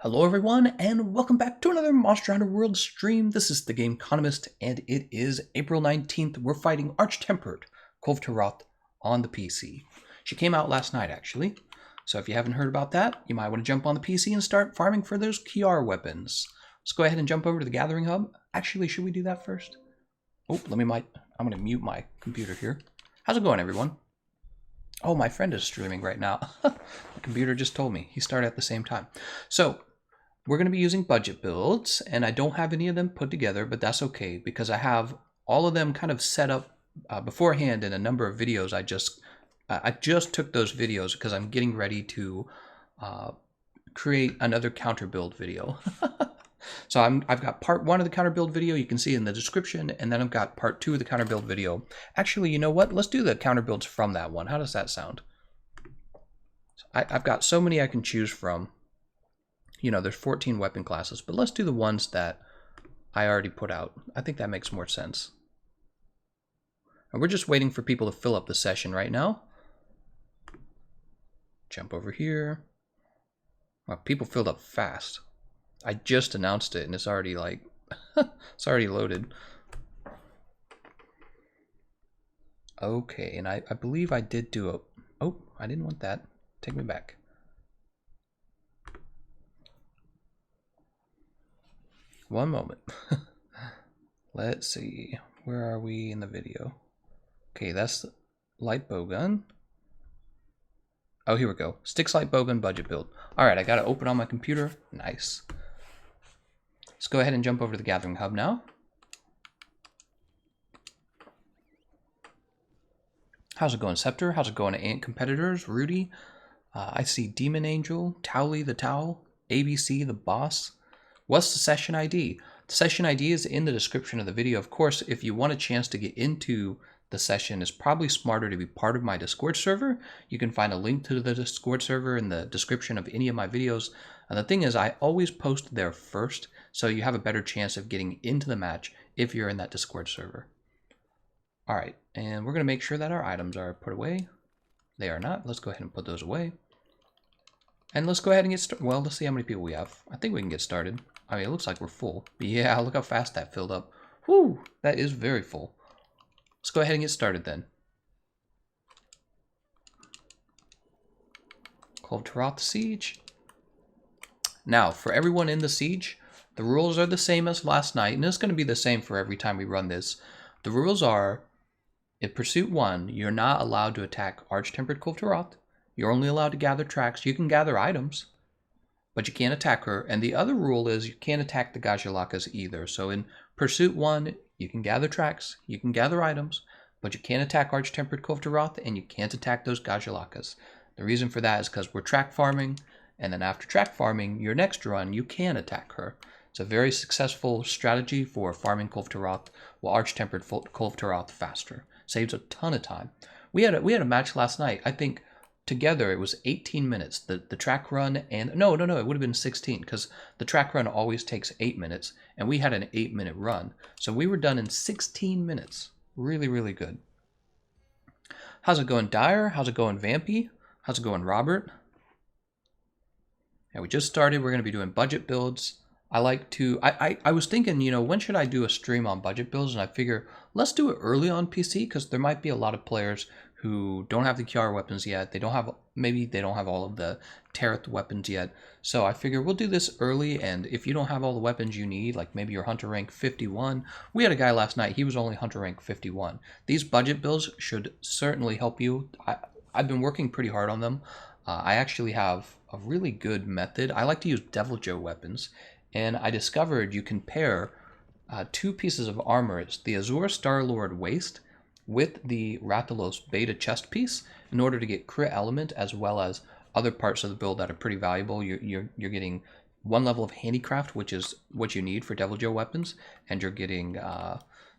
Hello everyone, and welcome back to another Monster Hunter World stream. This is TheGameconomist, and it is April 19th. We're fighting Arch-Tempered Kulve on the PC. She came out last night, actually. So if you haven't heard about that, you might want to jump on the PC and start farming for those QR weapons. Let's go ahead and jump over to the Gathering Hub. Actually, should we do that first? Oh, I'm going to mute my computer here. How's it going, everyone? Oh, my friend is streaming right now. The computer just told me. He started at the same time. So, we're going to be using budget builds, and I don't have any of them put together, but that's okay because I have all of them kind of set up beforehand in a number of videos. I just took those videos because I'm getting ready to create another counter build video. So I've got part 1 of the counter build video, you can see in the description, and then I've got part 2 of the counter build video. Actually, you know what? Let's do the counter builds from that one. How does that sound? So I've got so many I can choose from. You know, there's 14 weapon classes, but let's do the ones that I already put out. I think that makes more sense. And we're just waiting for people to fill up the session right now. Jump over here. Wow, people filled up fast. I just announced it and it's already like, it's already loaded. Okay, and I believe I did do a, oh, I didn't want that. Take me back. One moment. Let's see, where are we in the video? Okay, that's the light bowgun. Oh, here we go. Sticks light bowgun budget build. All right, I got it open on my computer. Nice. Let's go ahead and jump over to the Gathering Hub now. How's it going, Scepter? How's it going, Ant Competitors? Rudy? I see Demon Angel, Towley the Towel, ABC the Boss. What's the session ID? The session ID is in the description of the video. Of course, if you want a chance to get into the session, it's probably smarter to be part of my Discord server. You can find a link to the Discord server in the description of any of my videos. And the thing is, I always post there first, so you have a better chance of getting into the match if you're in that Discord server. All right, and we're going to make sure that our items are put away. They are not. Let's go ahead and put those away. And let's go ahead and get started. Well, let's see how many people we have. I think we can get started. I mean, it looks like we're full. Yeah, look how fast that filled up. Whew, that is very full. Let's go ahead and get started then. Kulve Siege. Now, for everyone in the siege, the rules are the same as last night, and it's going to be the same for every time we run this. The rules are, in Pursuit 1, you're not allowed to attack Arch-Tempered Kulve. You're only allowed to gather tracks. You can gather items, but you can't attack her. And the other rule is you can't attack the Gajalakas either. So in Pursuit 1, you can gather tracks, you can gather items, but you can't attack Arch-Tempered Kulve, and you can't attack those Gajalakas. The reason for that is because we're track farming, and then after track farming, your next run, you can attack her. It's a very successful strategy for farming Kulve while Arch-Tempered Kulve faster. Saves a ton of time. We had a match last night. I think together it was 18 minutes. The track run and no, it would have been 16 because the track run always takes 8 minutes, and we had an 8-minute run. So we were done in 16 minutes. Really, really good. How's it going, Dyer? How's it going, Vampy? How's it going, Robert? Yeah, we just started. We're going to be doing budget builds. I like to, I was thinking, you know, when should I do a stream on budget builds? And I figure, let's do it early on PC because there might be a lot of players who don't have the QR weapons yet. They don't have, maybe they don't have all of the Tareth weapons yet. So I figure we'll do this early, and if you don't have all the weapons you need, like maybe you're Hunter rank 51. We had a guy last night, he was only Hunter rank 51. These budget builds should certainly help you. I've been working pretty hard on them. I actually have a really good method. I like to use Devil Joe weapons. And I discovered you can pair 2 pieces of armor. It's the Azure Star-Lord waist with the Rathalos Beta chest piece in order to get crit element as well as other parts of the build that are pretty valuable. You're getting 1 level of handicraft, which is what you need for Devil Joe weapons, and you're getting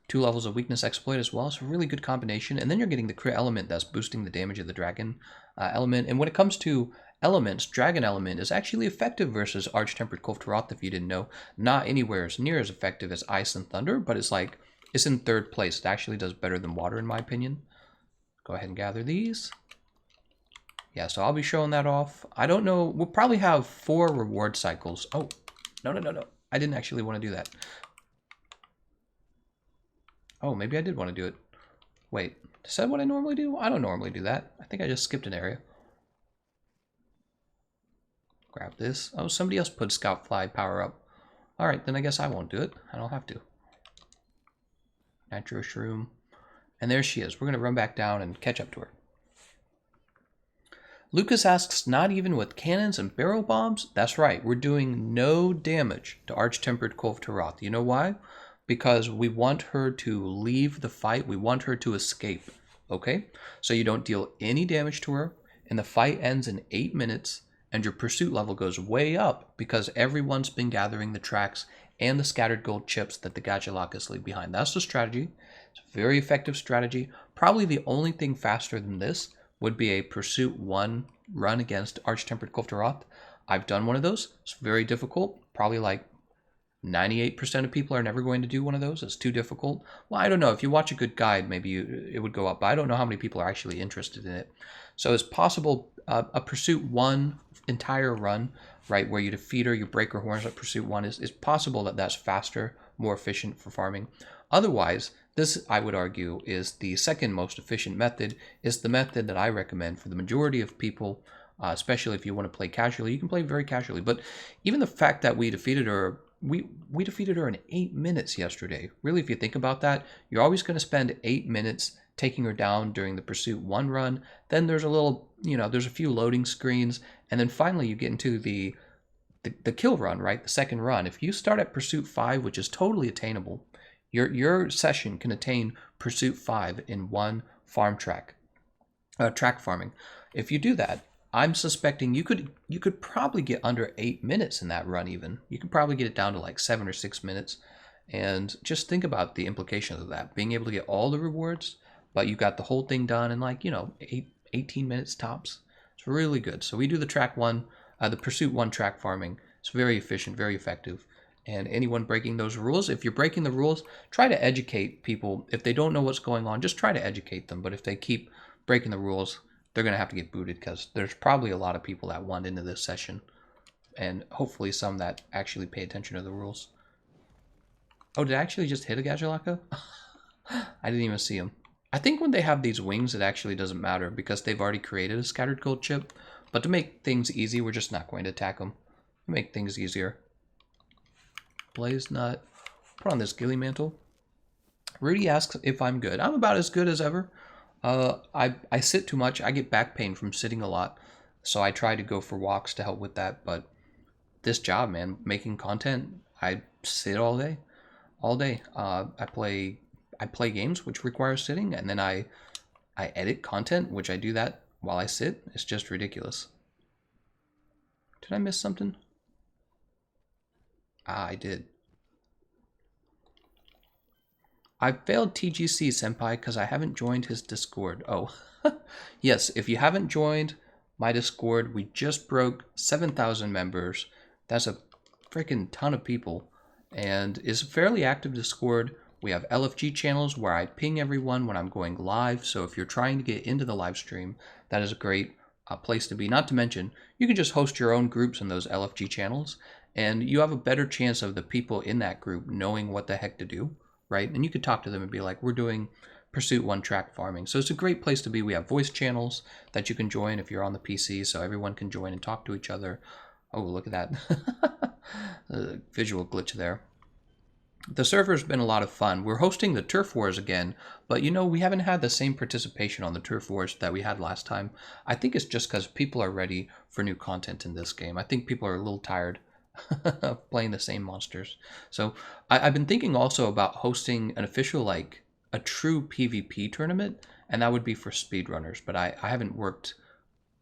2 levels of weakness exploit as well. So a really good combination. And then you're getting the crit element that's boosting the damage of the dragon element. And when it comes to elements, Dragon Element is actually effective versus Arch-Tempered Kulve if you didn't know. Not anywhere as near as effective as Ice and Thunder, but it's like, it's in 3rd place. It actually does better than Water in my opinion. Go ahead and gather these. Yeah, so I'll be showing that off. I don't know. We'll probably have 4 reward cycles. Oh, no. I didn't actually want to do that. Oh, maybe I did want to do it. Wait, is that what I normally do? I don't normally do that. I think I just skipped an area. Grab this. Oh, somebody else put Scout Fly power up. All right, then I guess I won't do it. I don't have to. Nitro Shroom. And there she is. We're going to run back down and catch up to her. Lucas asks, not even with cannons and barrel bombs? That's right, we're doing no damage to Arch-Tempered Kulve Taroth. You know why? Because we want her to leave the fight. We want her to escape. Okay? So you don't deal any damage to her, and the fight ends in 8 minutes, and your pursuit level goes way up because everyone's been gathering the tracks and the scattered gold chips that the Gajalakas leave behind. That's the strategy. It's a very effective strategy. Probably the only thing faster than this would be a Pursuit 1 run against Arch-Tempered Kulve Taroth. I've done one of those. It's very difficult. Probably like 98% of people are never going to do one of those. It's too difficult. Well, I don't know. If you watch a good guide, maybe it would go up. But I don't know how many people are actually interested in it. So it's possible a Pursuit 1 entire run, right, where you defeat her, you break her horns at Pursuit 1, is possible that that's faster, more efficient for farming. Otherwise, this, I would argue, is the second most efficient method. It's the method that I recommend for the majority of people, especially if you want to play casually. You can play very casually. But even the fact that we defeated her, we defeated her in 8 minutes yesterday. Really, if you think about that, you're always going to spend 8 minutes taking her down during the Pursuit 1 run. Then there's a little, there's a few loading screens. And then finally you get into the kill run, right? The second run. If you start at Pursuit 5, which is totally attainable, your session can attain Pursuit 5 in one farm track farming. If you do that, I'm suspecting you could probably get under 8 minutes in that run even. You could probably get it down to like 7 or 6 minutes. And just think about the implications of that. Being able to get all the rewards, but you got the whole thing done in like, 18 minutes tops. It's really good. So we do the track 1, the Pursuit 1 track farming. It's very efficient, very effective. And anyone breaking those rules, if you're breaking the rules, try to educate people. If they don't know what's going on, just try to educate them. But if they keep breaking the rules, they're going to have to get booted because there's probably a lot of people that want into this session. And hopefully some that actually pay attention to the rules. Oh, did I actually just hit a Gajalaka? I didn't even see him. I think when they have these wings, it actually doesn't matter because they've already created a scattered gold chip. But to make things easy, we're just not going to attack them. Make things easier. Blaze Nut. Put on this ghillie mantle. Rudy asks if I'm good. I'm about as good as ever. I sit too much. I get back pain from sitting a lot. So I try to go for walks to help with that. But this job, man, making content, I sit all day. All day. I play games, which requires sitting. And then I edit content, which I do that while I sit. It's just ridiculous. Did I miss something? Ah, I did. I failed TGC Senpai because I haven't joined his Discord. Oh, yes, if you haven't joined my Discord, we just broke 7,000 members. That's a freaking ton of people. And it's a fairly active Discord. We have LFG channels where I ping everyone when I'm going live. So if you're trying to get into the live stream, that is a great place to be. Not to mention, you can just host your own groups in those LFG channels. And you have a better chance of the people in that group knowing what the heck to do, right? And you could talk to them and be like, we're doing Pursuit 1 track farming. So it's a great place to be. We have voice channels that you can join if you're on the PC, so everyone can join and talk to each other. Oh, look at that. Visual glitch there. The server's been a lot of fun. We're hosting the Turf Wars again, but we haven't had the same participation on the Turf Wars that we had last time. I think it's just because people are ready for new content in this game. I think people are a little tired of playing the same monsters. So I've been thinking also about hosting an official, like a true PvP tournament, and that would be for speedrunners. But I haven't worked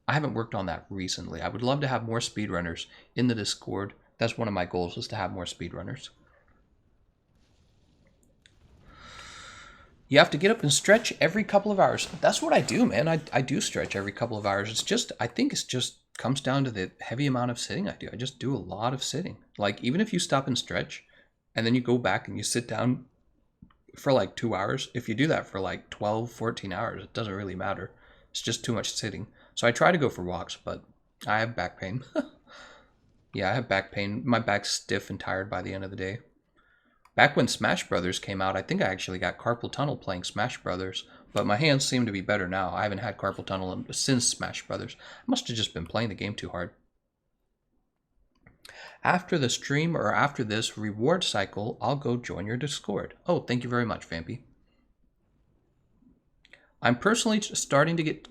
on that recently. I would love to have more speedrunners in the Discord. That's one of my goals, is to have more speedrunners. You have to get up and stretch every couple of hours. That's what I do, man. I do stretch every couple of hours. It's just, I think it's just comes down to the heavy amount of sitting I do. I just do a lot of sitting. Like, even if you stop and stretch and then you go back and you sit down for like 2 hours, if you do that for like 12, 14 hours, it doesn't really matter. It's just too much sitting. So I try to go for walks, but I have back pain. Yeah, I have back pain. My back's stiff and tired by the end of the day. Back when Smash Brothers came out, I think I actually got carpal tunnel playing Smash Brothers, but my hands seem to be better now. I haven't had carpal tunnel since Smash Brothers. I must have just been playing the game too hard. After the stream or after this reward cycle, I'll go join your Discord. Oh, thank you very much, Vampy. I'm personally starting to get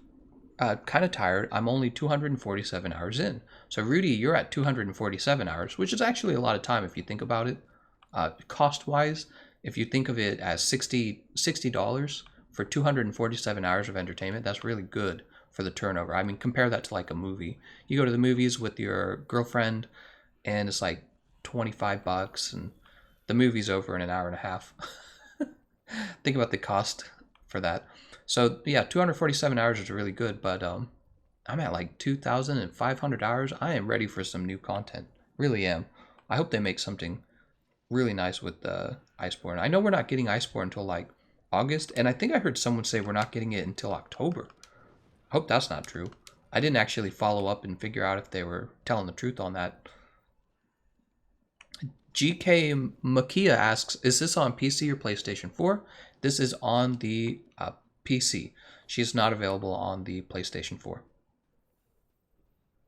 kind of tired. I'm only 247 hours in. So Rudy, you're at 247 hours, which is actually a lot of time if you think about it. Cost-wise, if you think of it as $60 for 247 hours of entertainment, that's really good for the turnover. I mean, compare that to like a movie. You go to the movies with your girlfriend, and it's like $25, and the movie's over in an hour and a half. Think about the cost for that. So yeah, 247 hours is really good, but I'm at like 2,500 hours. I am ready for some new content. Really am. I hope they make something really nice with Iceborne. I know we're not getting Iceborne until like August, and I think I heard someone say we're not getting it until October. I hope that's not true. I didn't actually follow up and figure out if they were telling the truth on that. GK Makia asks, is this on PC or PlayStation 4? This is on the PC. She's not available on the PlayStation 4.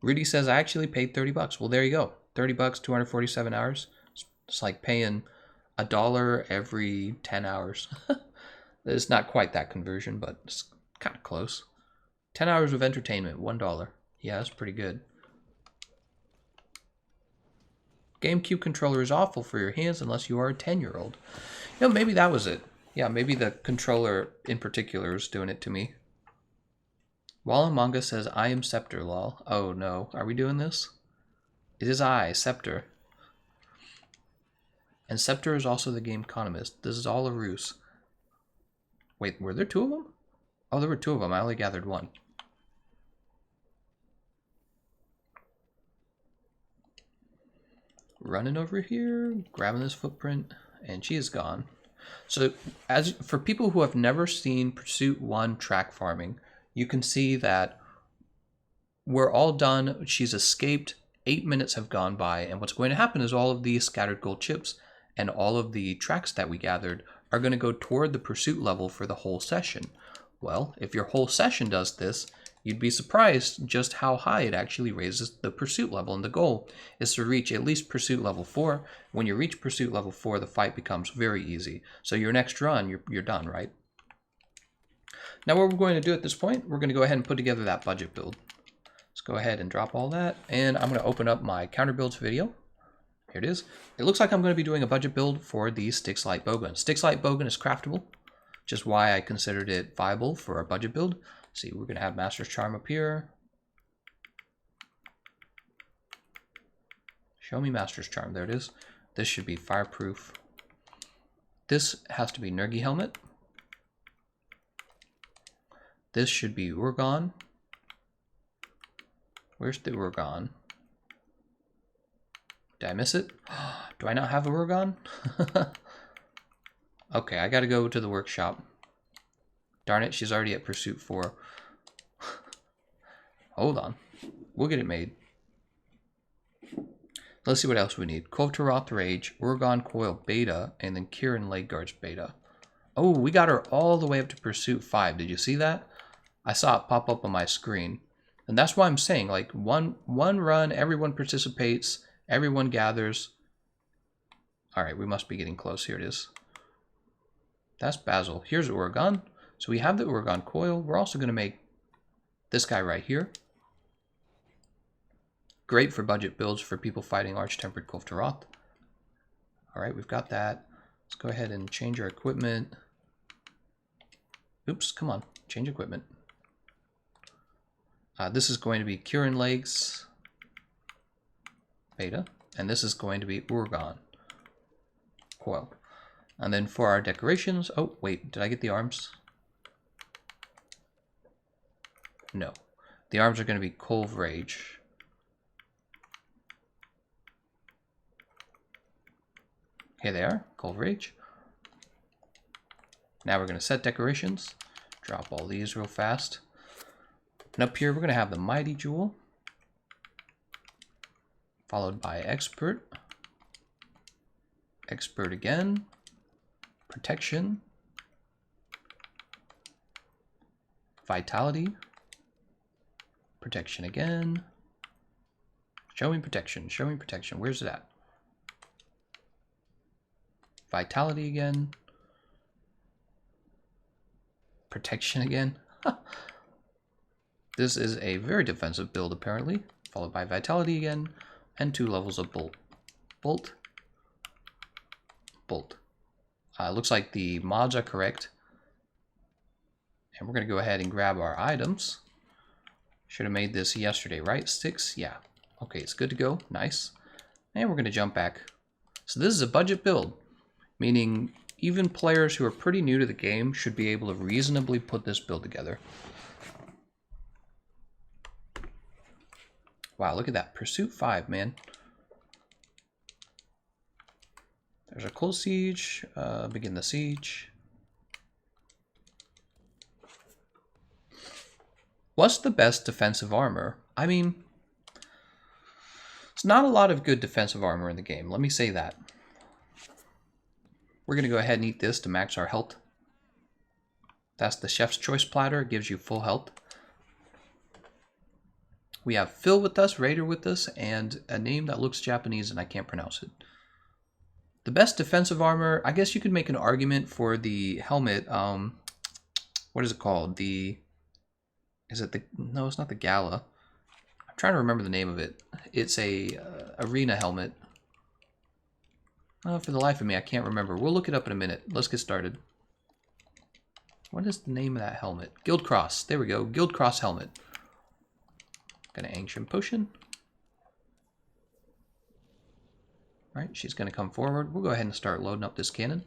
Rudy says, I actually paid $30. Well, there you go. $30, 247 hours. It's like paying $1 every 10 hours. It's not quite that conversion, but it's kind of close. 10 hours of entertainment, $1. Yeah, that's pretty good. GameCube controller is awful for your hands unless you are a 10-year-old. You know, maybe that was it. Yeah, maybe the controller in particular is doing it to me. Wallen Manga says, I am Scepter, lol. Oh no, are we doing this? It is I, Scepter. And Scepter is also the Gameconomist. This is all a ruse. Wait, were there two of them? Oh, there were two of them. I only gathered one. Running over here, grabbing this footprint, and she is gone. So, as for people who have never seen Pursuit 1 track farming, you can see that we're all done. She's escaped. 8 minutes have gone by, and what's going to happen is all of these scattered gold chips and all of the tracks that we gathered are going to go toward the pursuit level for the whole session. Well, if your whole session does this, you'd be surprised just how high it actually raises the pursuit level, and the goal is to reach at least pursuit level 4. When you reach pursuit level 4, the fight becomes very easy. So your next run, you're done, right? Now what we're going to do at this point, we're going to go ahead and put together that budget build. Let's go ahead and drop all that, and I'm going to open up my counter builds video. Here it is. It looks like I'm going to be doing a budget build for the Styx Light Bowgun. Styx Light Bowgun is craftable, which is why I considered it viable for a budget build. See, we're going to have Master's Charm up here. Show me Master's Charm. There it is. This should be fireproof. This has to be Nergi Helmet. This should be Urgon. Where's the Urgon? Did I miss it? Do I not have a Urgon? Okay, I gotta go to the workshop. Darn it, she's already at Pursuit 4. Hold on. We'll get it made. Let's see what else we need. Kulve Rage, Urgon Coil Beta, and then Kieran Legguard's Beta. Oh, we got her all the way up to Pursuit 5. Did you see that? I saw it pop up on my screen. And that's why I'm saying, like, one run, everyone participates, everyone gathers. Alright, we must be getting close. Here it is. That's Basil. Here's Urgon. So we have the Urgon Coil. We're also going to make this guy right here. Great for budget builds for people fighting Arch-Tempered Kulve. Alright, we've got that. Let's go ahead and change our equipment. Oops, come on. Change equipment. This is going to be Kieran Legs Beta. And this is going to be Urgon Coil. And then for our decorations... Oh, wait. Did I get the arms? No. The arms are going to be Kulve Rage. Here they are. Kulve Rage. Now we're going to set decorations. Drop all these real fast. And up here, we're going to have the Mighty Jewel, followed by Expert, Expert again, Protection, Vitality, Protection again, Showing Protection, Showing Protection. Where's it at? Vitality again, Protection again. This is a very defensive build apparently, followed by Vitality again, and 2 levels of Bolt. Bolt, Bolt. Looks like the mods are correct. And we're going to go ahead and grab our items. Should have made this yesterday, right? 6? Yeah. Okay, it's good to go. Nice. And we're going to jump back. So this is a budget build, meaning even players who are pretty new to the game should be able to reasonably put this build together. Wow, look at that. Pursuit 5, man. There's a close siege. Begin the siege. What's the best defensive armor? I mean, it's not a lot of good defensive armor in the game. Let me say that. We're going to go ahead and eat this to max our health. That's the Chef's Choice platter. It gives you full health. We have Phil with us, Raider with us, and a name that looks Japanese and I can't pronounce it. The best defensive armor, I guess you could make an argument for the helmet. What is it called? Is it the, no, it's not the Gala. I'm trying to remember the name of it. It's a arena helmet. Oh, for the life of me, I can't remember. We'll look it up in a minute. Let's get started. What is the name of that helmet? Guild Cross. There we go. Guild Cross helmet. Got an Ancient Potion. Right, she's going to come forward. We'll go ahead and start loading up this cannon.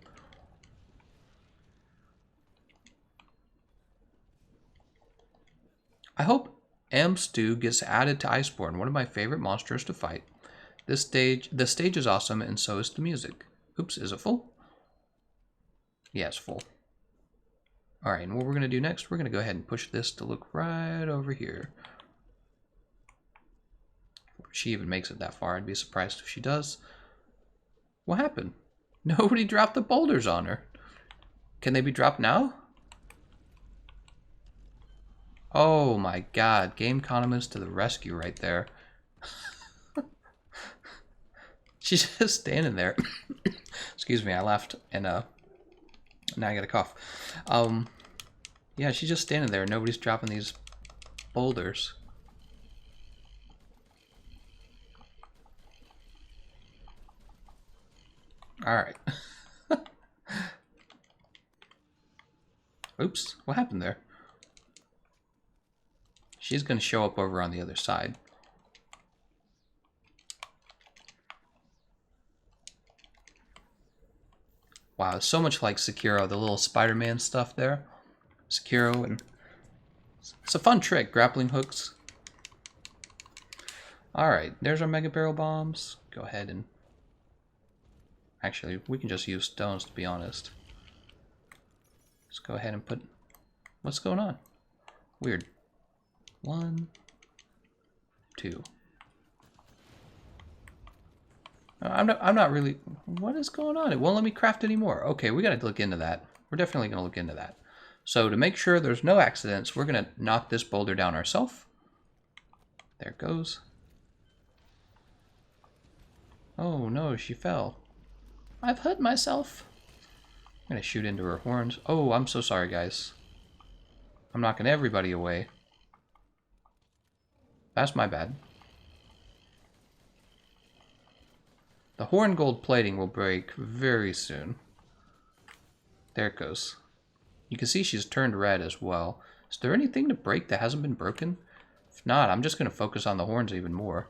I hope M-Stew gets added to Iceborne, one of my favorite monsters to fight. The stage is awesome, and so is the music. Oops, is it full? Yeah, it's full. Alright, and what we're going to do next, we're going to go ahead and push this to look right over here. If she even makes it that far, I'd be surprised if she does. What happened? Nobody dropped the boulders on her. Can they be dropped now? Oh my god, Gameconomist to the rescue right there. She's just standing there. Excuse me, I laughed and now I got a cough. Yeah, she's just standing there. Nobody's dropping these boulders. Alright. Oops, what happened there? She's going to show up over on the other side. Wow, it's so much like Sekiro, the little Spider-Man stuff there. Sekiro, and it's a fun trick, grappling hooks. Alright, there's our Mega Barrel Bombs. Go ahead and... Actually, we can just use stones, to be honest. Let's go ahead and put... What's going on? Weird. 1, 2. I'm not really... What is going on? It won't let me craft anymore. Okay, we got to look into that. We're definitely going to look into that. So to make sure there's no accidents, we're going to knock this boulder down ourselves. There it goes. Oh no, she fell. I've hurt myself. I'm going to shoot into her horns. Oh, I'm so sorry, guys. I'm knocking everybody away. That's my bad. The horn gold plating will break very soon. There it goes. You can see she's turned red as well. Is there anything to break that hasn't been broken? If not, I'm just going to focus on the horns even more.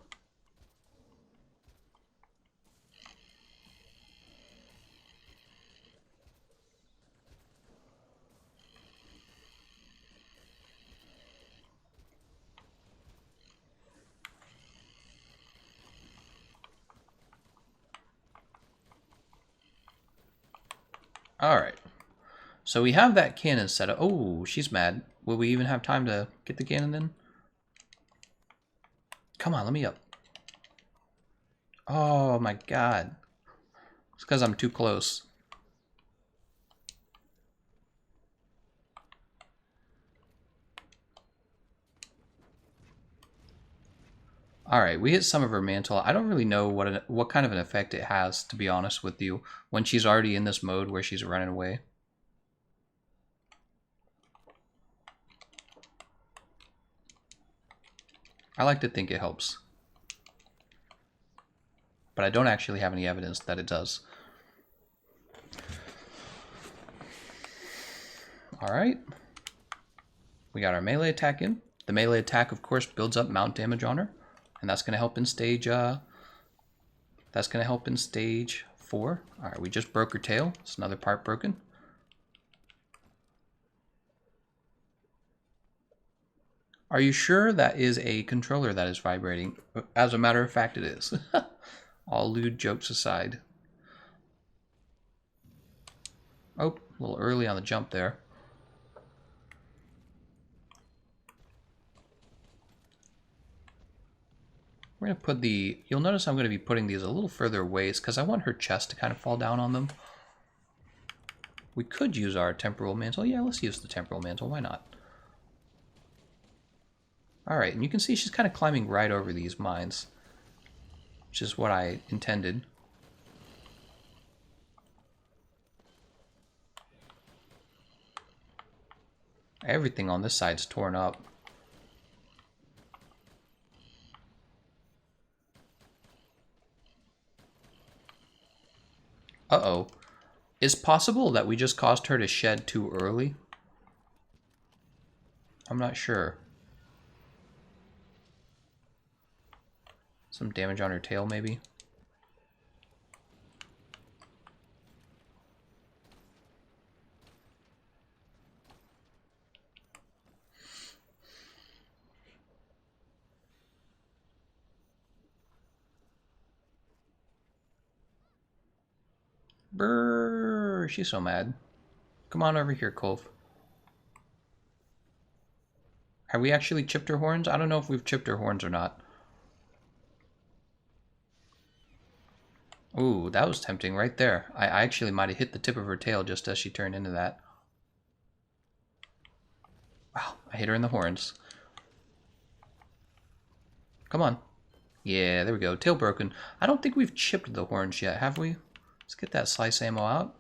Alright, so we have that cannon set up. Oh, she's mad. Will we even have time to get the cannon in? Come on, let me up. Oh my god. It's because I'm too close. Alright, we hit some of her mantle. I don't really know what kind of an effect it has, to be honest with you, when she's already in this mode where she's running away. I like to think it helps. But I don't actually have any evidence that it does. Alright. We got our melee attack in. The melee attack, of course, builds up mount damage on her. And that's going to help in stage... that's going to help in stage 4. Alright, we just broke her tail. It's another part broken. Are you sure that is a controller that is vibrating? As a matter of fact, it is. All lewd jokes aside. Oh, a little early on the jump there. We're going to put the... You'll notice I'm going to be putting these a little further away because I want her chest to kind of fall down on them. We could use our temporal mantle. Yeah, let's use the temporal mantle. Why not? Alright, and you can see she's kind of climbing right over these mines, which is what I intended. Everything on this side's torn up. Uh-oh. Is it possible that we just caused her to shed too early? I'm not sure. Some damage on her tail, maybe? Brrr, she's so mad. Come on over here, Kulve. Have we actually chipped her horns? I don't know if we've chipped her horns or not. Ooh, that was tempting right there. I actually might have hit the tip of her tail just as she turned into that. Wow, I hit her in the horns. Come on. Yeah, there we go. Tail broken. I don't think we've chipped the horns yet, have we? Let's get that slice ammo out.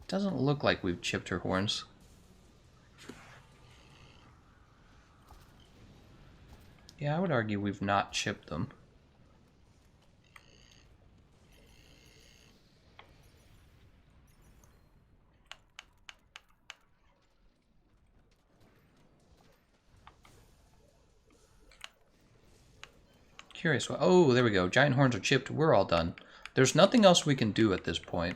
Doesn't look like we've chipped her horns. Yeah, I would argue we've not chipped them. Curious what... Oh, there we go. Giant horns are chipped. We're all done. There's nothing else we can do at this point.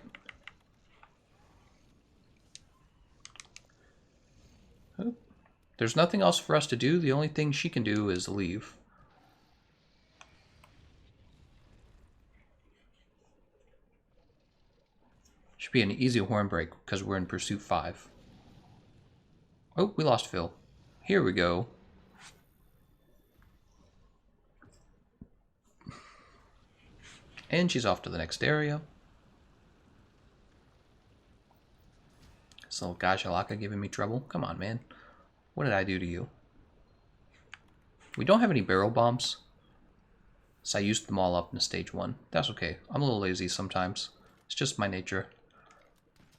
Oh, there's nothing else for us to do. The only thing she can do is leave. Should be an easy horn break because we're in pursuit 5. Oh, we lost Phil. Here we go. And she's off to the next area. This little Gajalaka giving me trouble. Come on, man. What did I do to you? We don't have any barrel bombs, so I used them all up in stage 1. That's okay. I'm a little lazy sometimes. It's just my nature.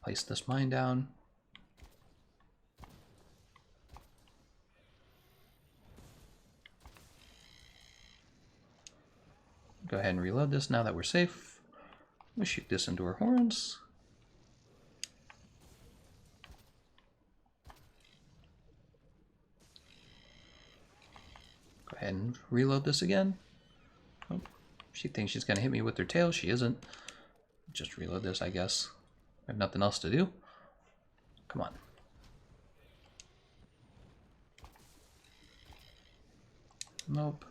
Place this mine down. Go ahead and reload this now that we're safe. We'll shoot this into her horns. Go ahead and reload this again. Oh, she thinks she's going to hit me with her tail. She isn't. Just reload this, I guess. I have nothing else to do. Come on. Nope.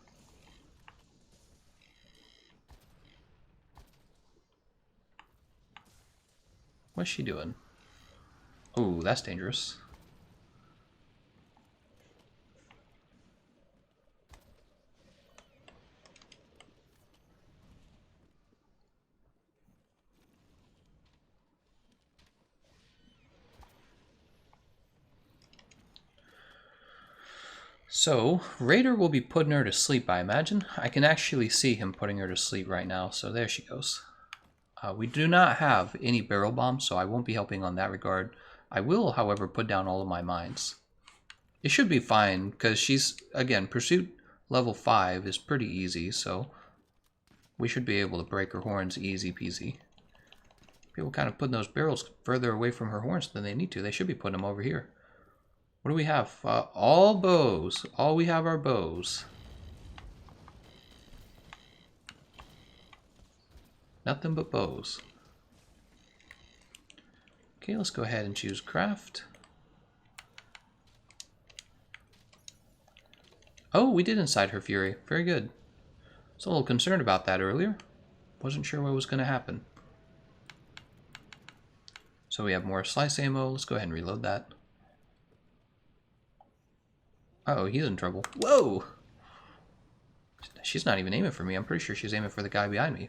What's she doing? Oh, that's dangerous. So, Raider will be putting her to sleep, I imagine. I can actually see him putting her to sleep right now, so there she goes. We do not have any barrel bombs, so I won't be helping on that regard. I will, however, put down all of my mines. It should be fine, because she's, again, pursuit level 5 is pretty easy, so we should be able to break her horns easy peasy. People kind of putting those barrels further away from her horns than they need to. They should be putting them over here. What do we have? All bows. All we have are bows. Nothing but bows. Okay, let's go ahead and choose craft. Oh, we did incite her fury. Very good. I was a little concerned about that earlier. Wasn't sure what was going to happen. So we have more slice ammo. Let's go ahead and reload that. Uh-oh, he's in trouble. Whoa! She's not even aiming for me. I'm pretty sure she's aiming for the guy behind me.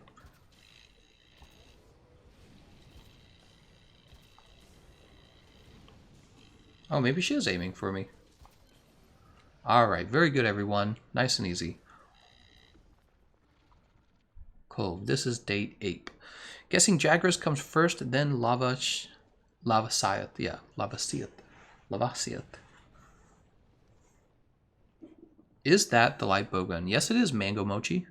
Oh, maybe she is aiming for me. Alright, very good, everyone. Nice and easy. Cool. This is date 8. Guessing Jagras comes first, then Lavasiath. Yeah, Lavasiath. Is that the light bowgun? Yes, it is, Mango Mochi.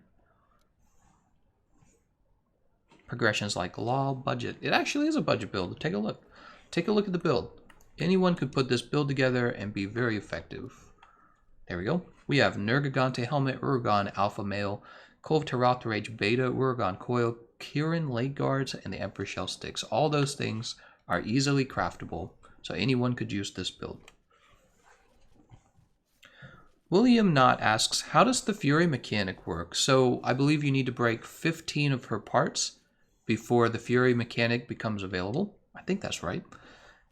Progressions like law, budget. It actually is a budget build. Take a look. Take a look at the build. Anyone could put this build together and be very effective. There we go. We have Nergigante Helmet, Uragan Alpha Male, Kulve Taroth Rage Beta, Uragan Coil, Kirin Leg Guards, and the Emperor Shell Sticks. All those things are easily craftable, so anyone could use this build. William Knott asks, how does the Fury mechanic work? So I believe you need to break 15 of her parts before the Fury mechanic becomes available. I think that's right.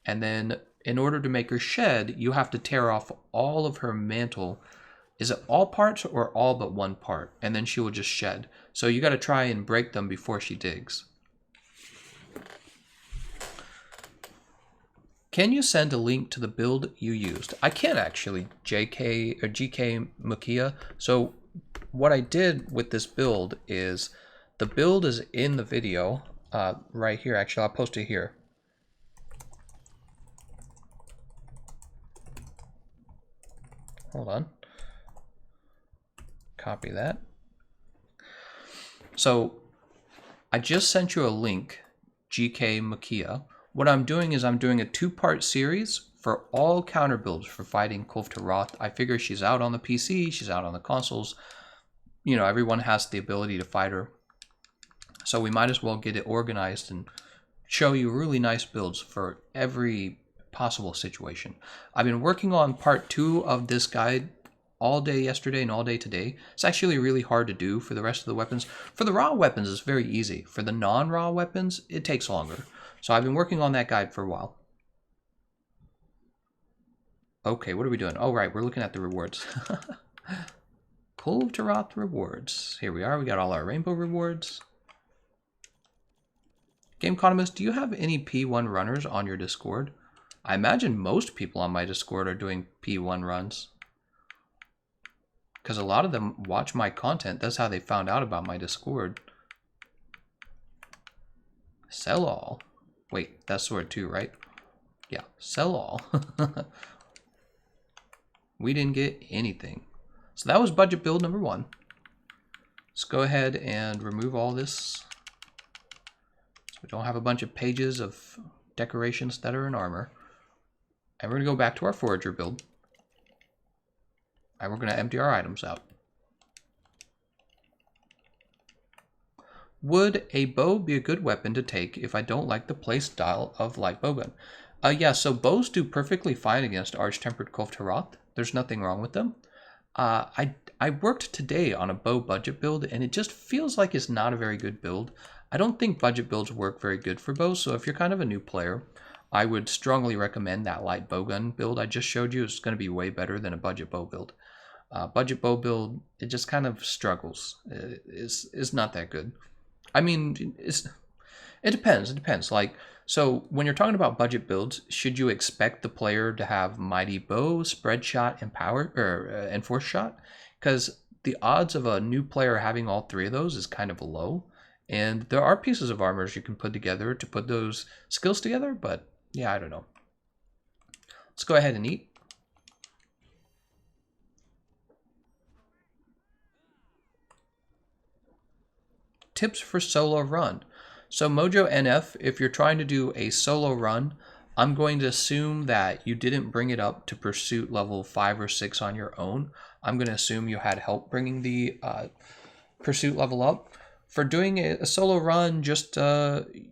And then in order to make her shed, you have to tear off all of her mantle. Is it all parts or all but one part? And then she will just shed. So you got to try and break them before she digs. Can you send a link to the build you used? I can actually, GK Mukia. So what I did with this build is, the build is in the video right here. Actually, I'll post it here. Hold on. Copy that. So I just sent you a link, GK Mukia. What I'm doing is I'm doing a 2-part series for all counter builds for fighting Kulve Taroth. I figure she's out on the PC, she's out on the consoles. You know, everyone has the ability to fight her. So we might as well get it organized and show you really nice builds for every possible situation. I've been working on part 2 of this guide all day yesterday and all day today. It's actually really hard to do for the rest of the weapons. For the raw weapons, it's very easy. For the non-raw weapons, it takes longer. So I've been working on that guide for a while. Okay, what are we doing? Oh, right, we're looking at the rewards. Kulve Taroth rewards. Here we are. We got all our rainbow rewards. Gameconomist, do you have any P1 runners on your Discord? I imagine most people on my Discord are doing P1 runs. Because a lot of them watch my content. That's how they found out about my Discord. Sell all. Wait, that's sword 2, right? Yeah, sell all. We didn't get anything. So that was budget build number 1. Let's go ahead and remove all this. So we don't have a bunch of pages of decorations that are in armor. And we're going to go back to our forager build. And we're going to empty our items out. Would a bow be a good weapon to take if I don't like the play style of light bowgun? Yeah, so bows do perfectly fine against Arch-Tempered Kulve Taroth. There's nothing wrong with them. I worked today on a bow budget build, and it just feels like it's not a very good build. I don't think budget builds work very good for bows, so if you're kind of a new player, I would strongly recommend that light bowgun build I just showed you. It's going to be way better than a budget bow build. Budget bow build, it just kind of struggles. It's not that good. I mean, it depends. It depends. Like, So when you're talking about budget builds, should you expect the player to have mighty bow, spread shot, and power or and force shot? Because the odds of a new player having all three of those is kind of low. And there are pieces of armors you can put together to put those skills together, but yeah, I don't know. Let's go ahead and eat. Tips for solo run. So Mojo NF, if you're trying to do a solo run, I'm going to assume that you didn't bring it up to pursuit level 5 or 6 on your own. I'm going to assume you had help bringing the pursuit level up. For doing a solo run, just you're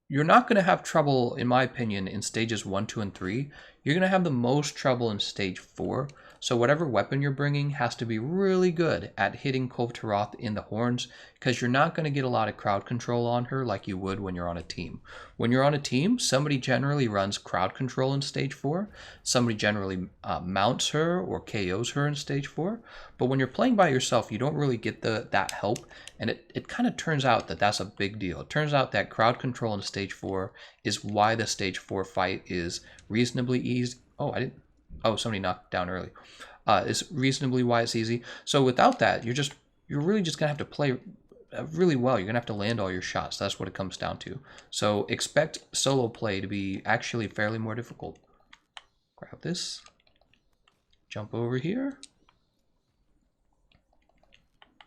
not going to have trouble, in my opinion, in stages 1, 2, and 3. You're going to have the most trouble in stage 4. So whatever weapon you're bringing has to be really good at hitting Kulve Taroth in the horns, because you're not going to get a lot of crowd control on her like you would when you're on a team. When you're on a team, somebody generally runs crowd control in stage 4. Somebody generally mounts her or KOs her in stage 4. But when you're playing by yourself, you don't really get that help. And it kind of turns out that that's a big deal. It turns out that crowd control in stage 4 is why the stage 4 fight is reasonably easy. Oh, somebody knocked down early. It's reasonably why it's easy. So without that, you're really just gonna have to play really well. You're gonna have to land all your shots. That's what it comes down to. So expect solo play to be actually fairly more difficult. Grab this. Jump over here.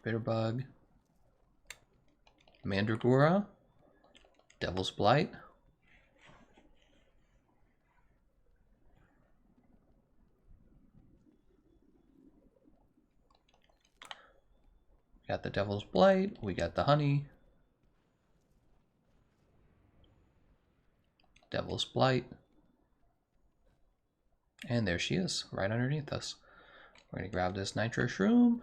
Bitterbug. Mandragora. Devil's Blight. Got the Devil's Blight, we got the honey. Devil's Blight. And there she is, right underneath us. We're gonna grab this Nitro Shroom.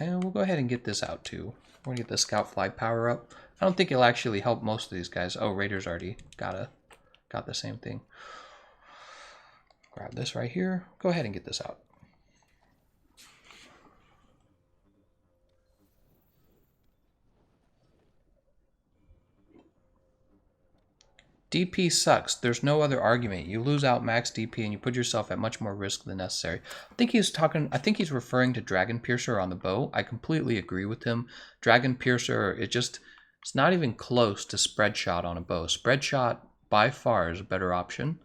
And we'll go ahead and get this out too. We're gonna get the Scout Fly power up. I don't think it'll actually help most of these guys. Oh, Raider's already got the same thing. Grab this right here. Go ahead and get this out. DP sucks. There's no other argument. You lose out max DP and you put yourself at much more risk than necessary. I think he's referring to Dragon Piercer on the bow. I completely agree with him. Dragon Piercer, it's not even close to Spread Shot on a bow. Spread Shot by far is a better option.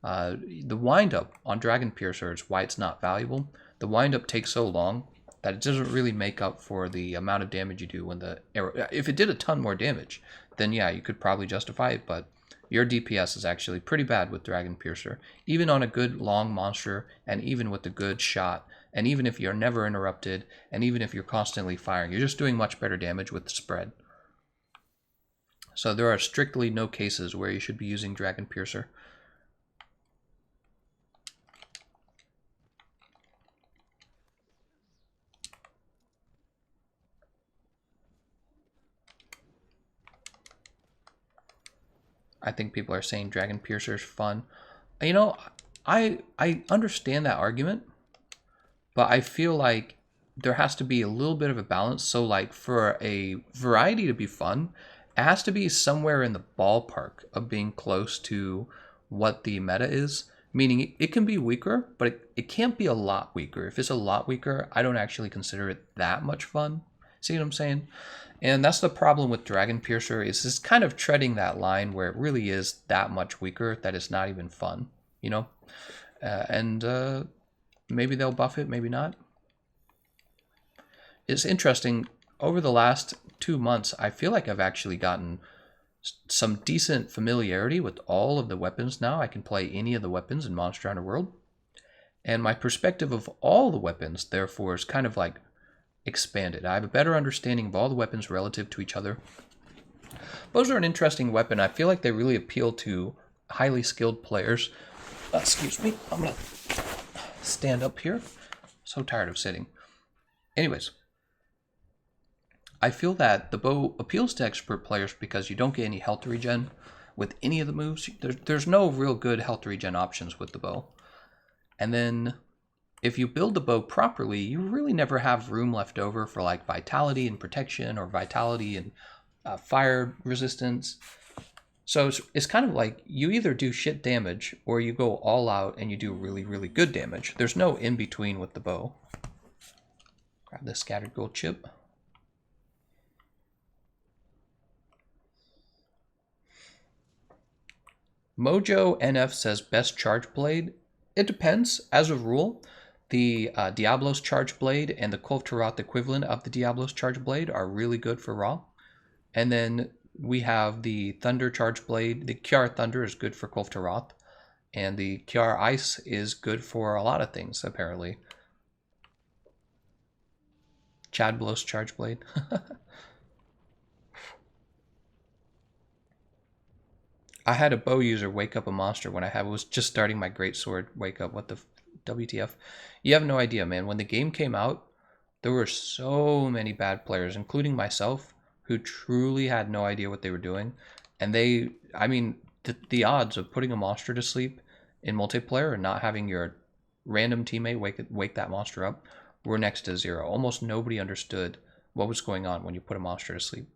The windup on Dragon Piercer is why it's not valuable. The windup takes so long that it doesn't really make up for the amount of damage you do when the arrow. If it did a ton more damage, then yeah, you could probably justify it, but your DPS is actually pretty bad with Dragon Piercer, even on a good long monster, and even with a good shot, and even if you're never interrupted, and even if you're constantly firing, you're just doing much better damage with the spread. So there are strictly no cases where you should be using Dragon Piercer. I think people are saying Dragon Piercer is fun. You know, I understand that argument, but I feel like there has to be a little bit of a balance. So like for a variety to be fun, it has to be somewhere in the ballpark of being close to what the meta is. Meaning it can be weaker, but it can't be a lot weaker. If it's a lot weaker, I don't actually consider it that much fun. See what I'm saying? And that's the problem with Dragon Piercer, is it's kind of treading that line where it really is that much weaker that it's not even fun, you know? Maybe they'll buff it, maybe not. It's interesting, over the last 2 months, I feel like I've actually gotten some decent familiarity with all of the weapons now. I can play any of the weapons in Monster Hunter World. And my perspective of all the weapons, therefore, is kind of like expanded. I have a better understanding of all the weapons relative to each other. Bows are an interesting weapon. I feel like they really appeal to highly skilled players. Excuse me, I'm gonna stand up here. So tired of sitting. Anyways, I feel that the bow appeals to expert players because you don't get any health regen with any of the moves. There's no real good health regen options with the bow. And then if you build the bow properly, you really never have room left over for like vitality and protection, or vitality and fire resistance. So it's kind of like you either do shit damage or you go all out and you do really, really good damage. There's no in between with the bow. Grab this scattered gold chip. Mojo NF says best charge blade. It depends. As a rule, the Diablos charge blade and the Kulve Taroth equivalent of the Diablos charge blade are really good for raw. And then we have the Thunder charge blade. The Kiara Thunder is good for Kulve Taroth, and the Kiara Ice is good for a lot of things apparently. Chad Blows charge blade. I had a bow user wake up a monster when I was just starting my greatsword wake up. What the WTF? You have no idea, man. When the game came out, there were so many bad players, including myself, who truly had no idea what they were doing. And the odds of putting a monster to sleep in multiplayer and not having your random teammate wake that monster up were next to zero. Almost nobody understood what was going on when you put a monster to sleep.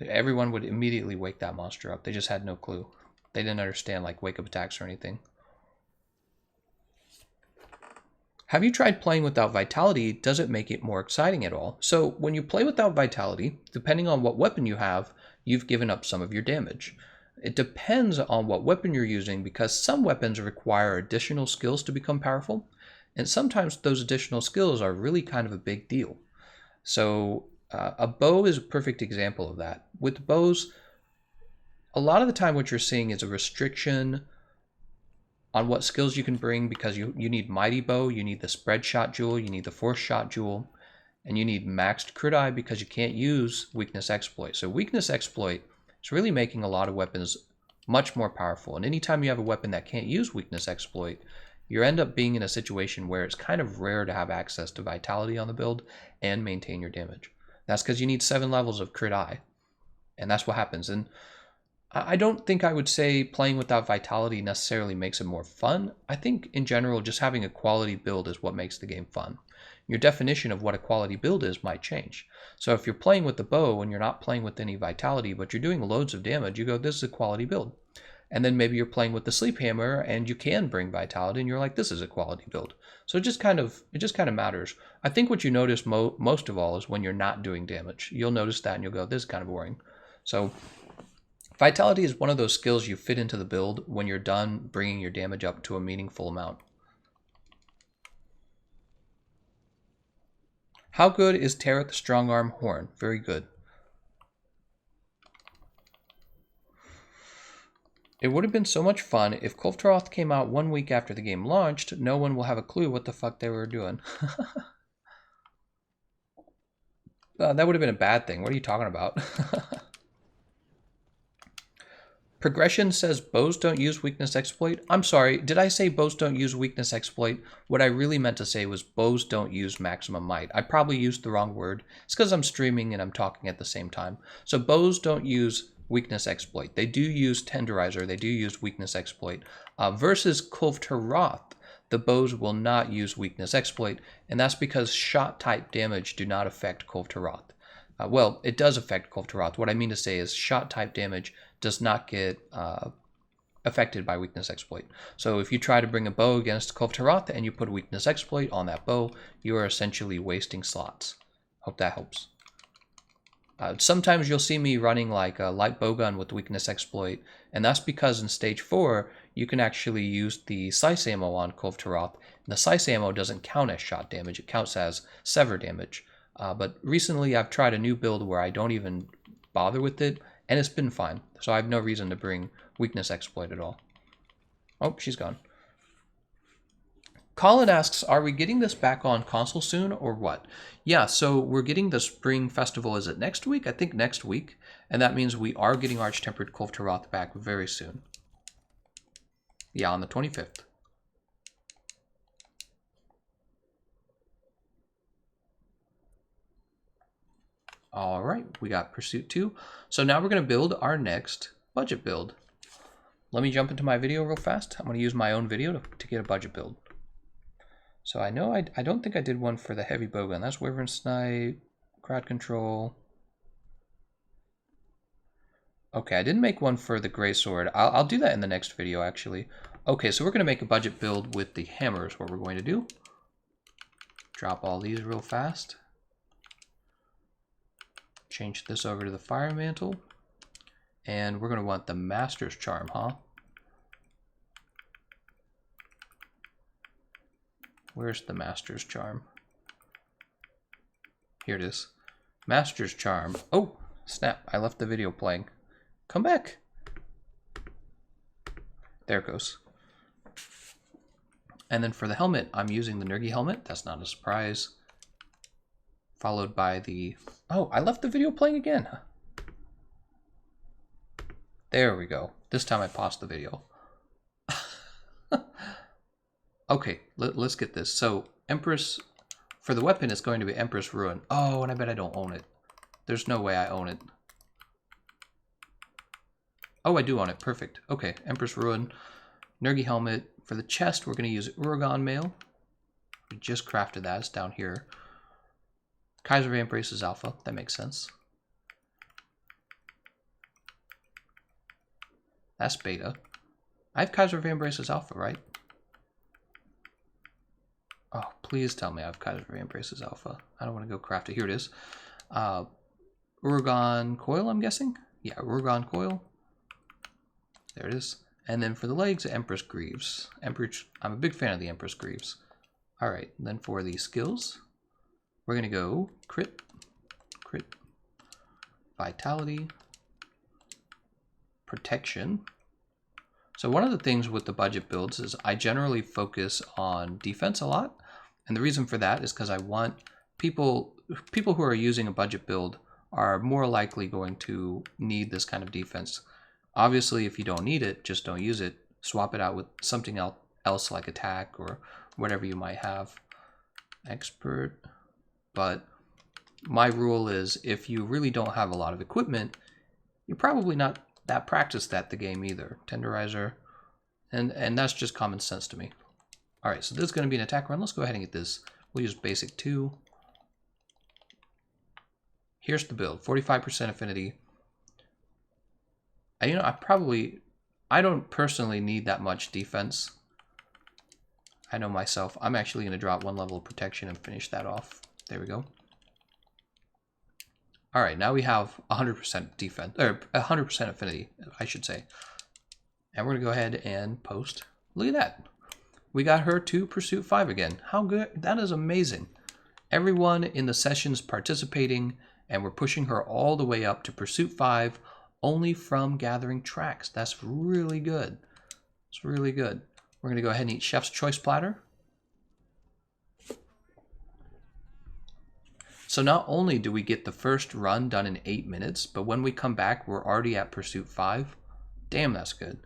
Everyone would immediately wake that monster up. They just had no clue. They didn't understand like wake up attacks or anything. Have you tried playing without vitality? Does it make it more exciting at all? So when you play without vitality, depending on what weapon you have, you've given up some of your damage. It depends on what weapon you're using because some weapons require additional skills to become powerful, and sometimes those additional skills are really kind of a big deal. So a bow is a perfect example of that. With bows, a lot of the time what you're seeing is a restriction on what skills you can bring because you need Mighty Bow, you need the Spread Shot Jewel, you need the Force Shot Jewel, and you need maxed Crit Eye because you can't use Weakness Exploit. So Weakness Exploit is really making a lot of weapons much more powerful. And anytime you have a weapon that can't use Weakness Exploit, you end up being in a situation where it's kind of rare to have access to Vitality on the build and maintain your damage. That's because you need 7 levels of Crit Eye. And that's what happens. And I don't think I would say playing without Vitality necessarily makes it more fun. I think in general, just having a quality build is what makes the game fun. Your definition of what a quality build is might change. So if you're playing with the bow and you're not playing with any Vitality, but you're doing loads of damage, you go, this is a quality build. And then maybe you're playing with the Sleep Hammer and you can bring Vitality and you're like, this is a quality build. So it just kind of matters. I think what you notice most of all is when you're not doing damage. You'll notice that and you'll go, this is kind of boring. So Vitality is one of those skills you fit into the build when you're done bringing your damage up to a meaningful amount. How good is Tareth the Strong Arm Horn? Very good. It would have been so much fun if Kulve Taroth came out 1 week after the game launched. No one will have a clue what the fuck they were doing. That would have been a bad thing. What are you talking about? Progression says bows don't use Weakness Exploit. I'm sorry, did I say bows don't use Weakness Exploit? What I really meant to say was bows don't use Maximum Might. I probably used the wrong word. It's because I'm streaming and I'm talking at the same time. So bows don't use Weakness Exploit. They do use Tenderizer. They do use Weakness Exploit. Versus Kulve Taroth, the bows will not use Weakness Exploit, and that's because shot type damage do not affect Kulve Taroth. Well, it does affect Kulve Taroth. What I mean to say is shot type damage does not get affected by Weakness Exploit. So if you try to bring a bow against Kulve Taroth and you put a Weakness Exploit on that bow, you are essentially wasting slots. Hope that helps. Sometimes you'll see me running like a light bowgun with Weakness Exploit, and that's because in Stage 4, you can actually use the Slice Ammo on Kulve Taroth. And the Slice Ammo doesn't count as shot damage, it counts as Sever damage. But recently I've tried a new build where I don't even bother with it, and it's been fine. So I have no reason to bring Weakness Exploit at all. Oh, she's gone. Colin asks, are we getting this back on console soon or what? Yeah, so we're getting the Spring Festival, is it next week? I think next week. And that means we are getting Arch-Tempered Kulve Taroth back very soon. Yeah, on the 25th. All right, we got Pursuit 2. So now we're going to build our next budget build. Let me jump into my video real fast. I'm going to use my own video to get a budget build. So I don't think I did one for the heavy bowgun. That's Wyvern Snipe, crowd control. Okay, I didn't make one for the gray sword. I'll do that in the next video, actually. Okay, so we're going to make a budget build with the hammer is what we're going to do. Drop all these real fast. Change this over to the fire mantle. And we're going to want the master's charm, huh? Where's the master's charm? Here it is. Master's charm. Oh, snap. I left the video playing. Come back. There it goes. And then for the helmet, I'm using the Nergi helmet. That's not a surprise. Followed by the... Oh, I left the video playing again. There we go. This time I paused the video. Okay, let's get this. So, Empress... For the weapon, it's going to be Empress Ruin. Oh, and I bet I don't own it. There's no way I own it. Oh, I do own it. Perfect. Okay, Empress Ruin. Nergi helmet. For the chest, we're going to use Uragan mail. We just crafted that. It's down here. Kaiser Van Braces Alpha. That makes sense. That's beta. I have Kaiser Van Braces Alpha, right? Oh, please tell me I have Kaiser Van Braces Alpha. I don't want to go craft it. Here it is. Uragan Coil, I'm guessing? Yeah, Uragan Coil. There it is. And then for the legs, Empress Greaves. I'm a big fan of the Empress Greaves. Alright, then for the skills, we're going to go crit, crit, vitality, protection. So one of the things with the budget builds is I generally focus on defense a lot. And the reason for that is because I want people who are using a budget build are more likely going to need this kind of defense. Obviously, if you don't need it, just don't use it. Swap it out with something else like attack or whatever you might have. Expert. But my rule is if you really don't have a lot of equipment, you're probably not that practiced at the game either. Tenderizer. And that's just common sense to me. Alright, so this is going to be an attack run. Let's go ahead and get this. We'll use basic 2. Here's the build. 45% affinity. And, I don't personally need that much defense. I know myself. I'm actually going to drop 1 level of protection and finish that off. There we go. Alright, now we have 100% defense, or 100% affinity, I should say. And we're going to go ahead and post. Look at that. We got her to Pursuit 5 again. How good? That is amazing. Everyone in the session's participating, and we're pushing her all the way up to Pursuit 5 only from gathering tracks. That's really good. It's really good. We're going to go ahead and eat Chef's Choice Platter. So not only do we get the first run done in 8 minutes, but when we come back, we're already at Pursuit 5. Damn, that's good.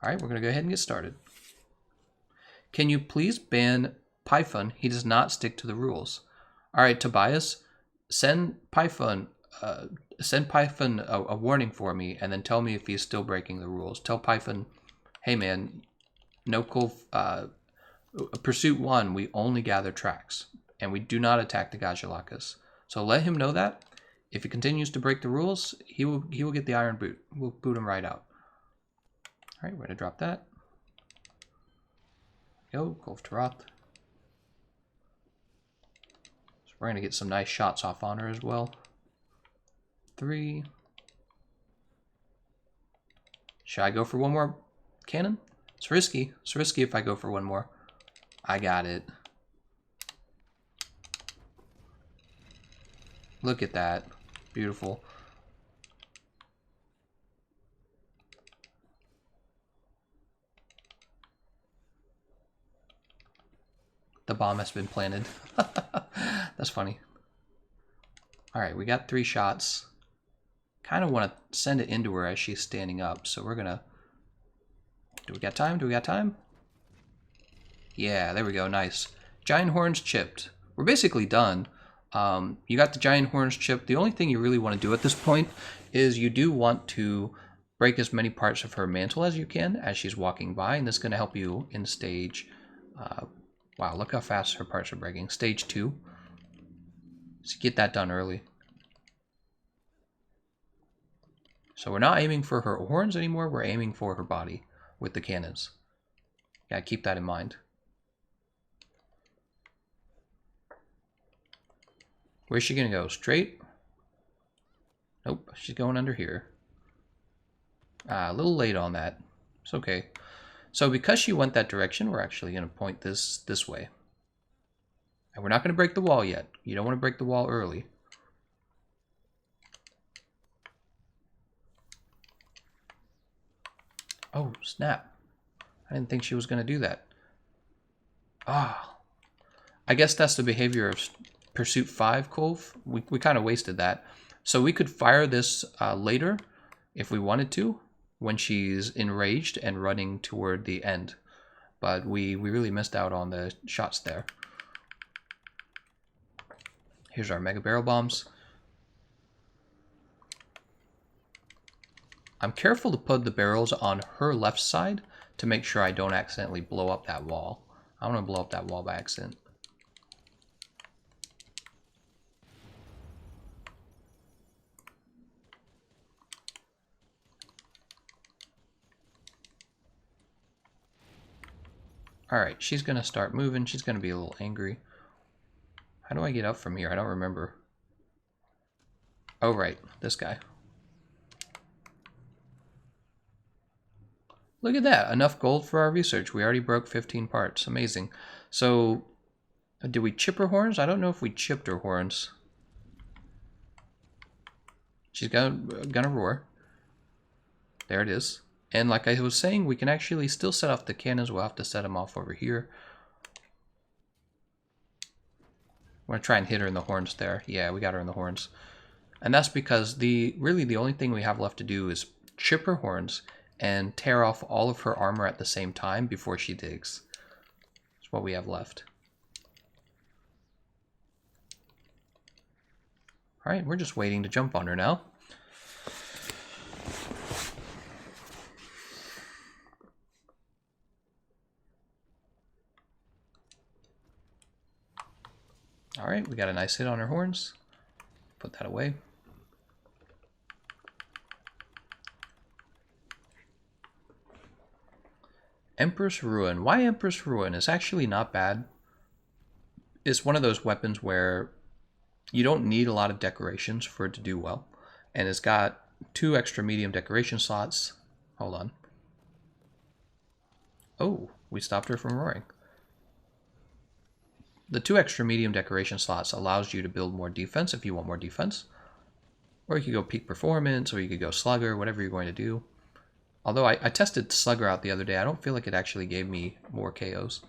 All right, we're going to go ahead and get started. Can you please ban Python? He does not stick to the rules. All right, Tobias, send Python a warning for me, and then tell me if he's still breaking the rules. Tell Python, hey man, no Kulve, Pursuit 1, we only gather tracks, and we do not attack the Gajalakas. So let him know that. If he continues to break the rules, he will get the Iron Boot. We'll boot him right out. All right, we're gonna drop that. Go, Kulve Taroth. So we're gonna get some nice shots off on her as well. 3. Should I go for 1 more cannon? It's risky. It's risky if I go for 1 more. I got it. Look at that. Beautiful. The bomb has been planted. That's funny. Alright, we got 3 shots. Kind of want to send it into her as she's standing up, so we're gonna... Do we got time? Do we got time? Yeah, there we go. Nice. Giant horns chipped. We're basically done. You got the giant horns chipped. The only thing you really want to do at this point is you do want to break as many parts of her mantle as you can as she's walking by, and this is going to help you in stage... wow, look how fast her parts are breaking. Stage 2. So get that done early. So we're not aiming for her horns anymore, we're aiming for her body with the cannons. Yeah, keep that in mind. Where's she gonna go? Straight? Nope, she's going under here. A little late on that. It's okay. So because she went that direction, we're actually gonna point this way. And we're not gonna break the wall yet. You don't want to break the wall early. Oh, snap. I didn't think she was gonna do that. Ah. I guess that's the behavior of Pursuit 5, Kulve. We kind of wasted that. So we could fire this later if we wanted to, when she's enraged and running toward the end. But we really missed out on the shots there. Here's our mega barrel bombs. I'm careful to put the barrels on her left side to make sure I don't accidentally blow up that wall. I want to blow up that wall by accident. Alright, she's going to start moving. She's going to be a little angry. How do I get up from here? I don't remember. Oh, right. This guy. Look at that. Enough gold for our research. We already broke 15 parts. Amazing. So, did we chip her horns? I don't know if we chipped her horns. She's gonna roar. There it is. And like I was saying, we can actually still set off the cannons. We'll have to set them off over here. We're gonna try and hit her in the horns there. Yeah, we got her in the horns. And that's because really the only thing we have left to do is chip her horns and tear off all of her armor at the same time before she digs. That's what we have left. Alright, we're just waiting to jump on her now. Alright, we got a nice hit on her horns. Put that away. Empress Ruin. Why Empress Ruin? Is actually not bad. It's one of those weapons where you don't need a lot of decorations for it to do well. And it's got 2 extra medium decoration slots. Hold on. Oh, we stopped her from roaring. The 2 extra medium decoration slots allows you to build more defense if you want more defense. Or you could go peak performance, or you could go slugger, whatever you're going to do. Although I tested Slugger out the other day, I don't feel like it actually gave me more KOs.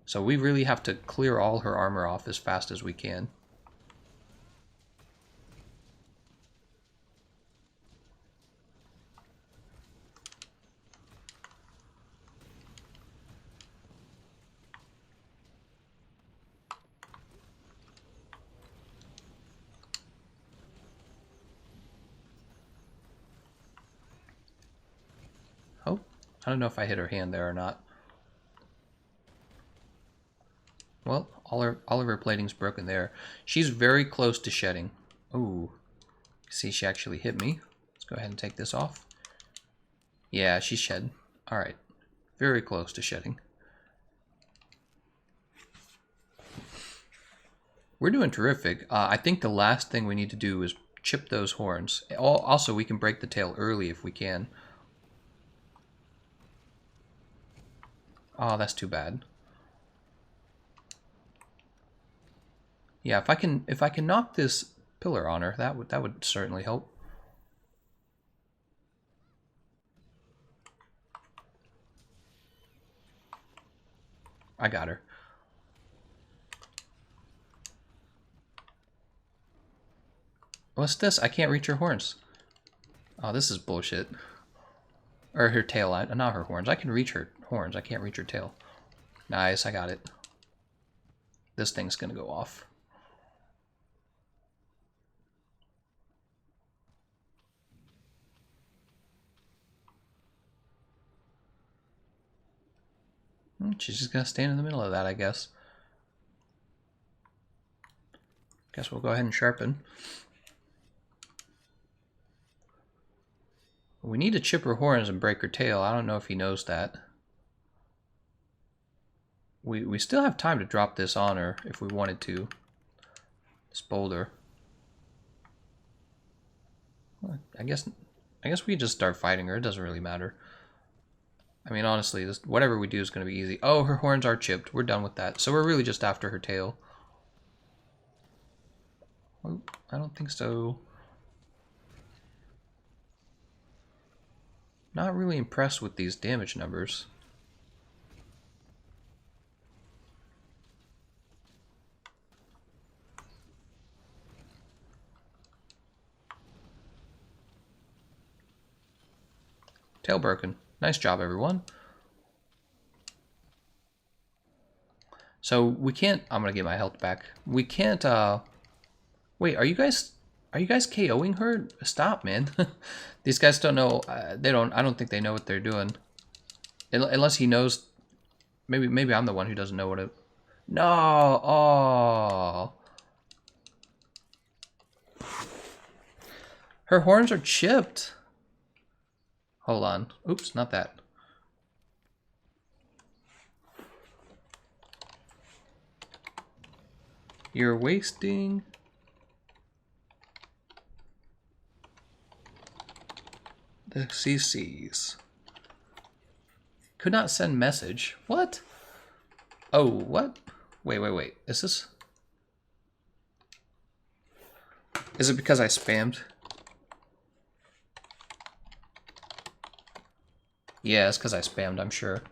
So we really have to clear all her armor off as fast as we can. Oh, I don't know if I hit her hand there or not. Well, all of her plating's broken there. She's very close to shedding. Ooh. See, she actually hit me. Let's go ahead and take this off. Yeah, she shed. Alright. Very close to shedding. We're doing terrific. I think the last thing we need to do is chip those horns. Also, we can break the tail early if we can. Oh, that's too bad. Yeah, if I can knock this pillar on her, that would certainly help. I got her. What's this? I can't reach her horns. Oh, this is bullshit. Or her tail, not her horns. I can reach her horns. I can't reach her tail. Nice, I got it. This thing's gonna go off. She's just gonna stand in the middle of that, I guess. Guess we'll go ahead and sharpen. We need to chip her horns and break her tail. I don't know if he knows that. We still have time to drop this on her if we wanted to. This boulder. Well, I guess we just start fighting her. It doesn't really matter. I mean, honestly, whatever we do is going to be easy. Oh, her horns are chipped. We're done with that. So we're really just after her tail. Oh, I don't think so. Not really impressed with these damage numbers. Tail broken. Nice job, everyone. So we can't... I'm gonna get my health back. We can't... Wait, are you guys KOing her? Stop, man. These guys don't know... they don't... I don't think they know what they're doing. Unless he knows... Maybe I'm the one who doesn't know what it... No! Oh! Her horns are chipped. Hold on. Oops, not that. You're wasting... the CCs. Could not send message. What? Oh, what? Wait. Is this... Is it because I spammed? Yeah, it's because I spammed, I'm sure.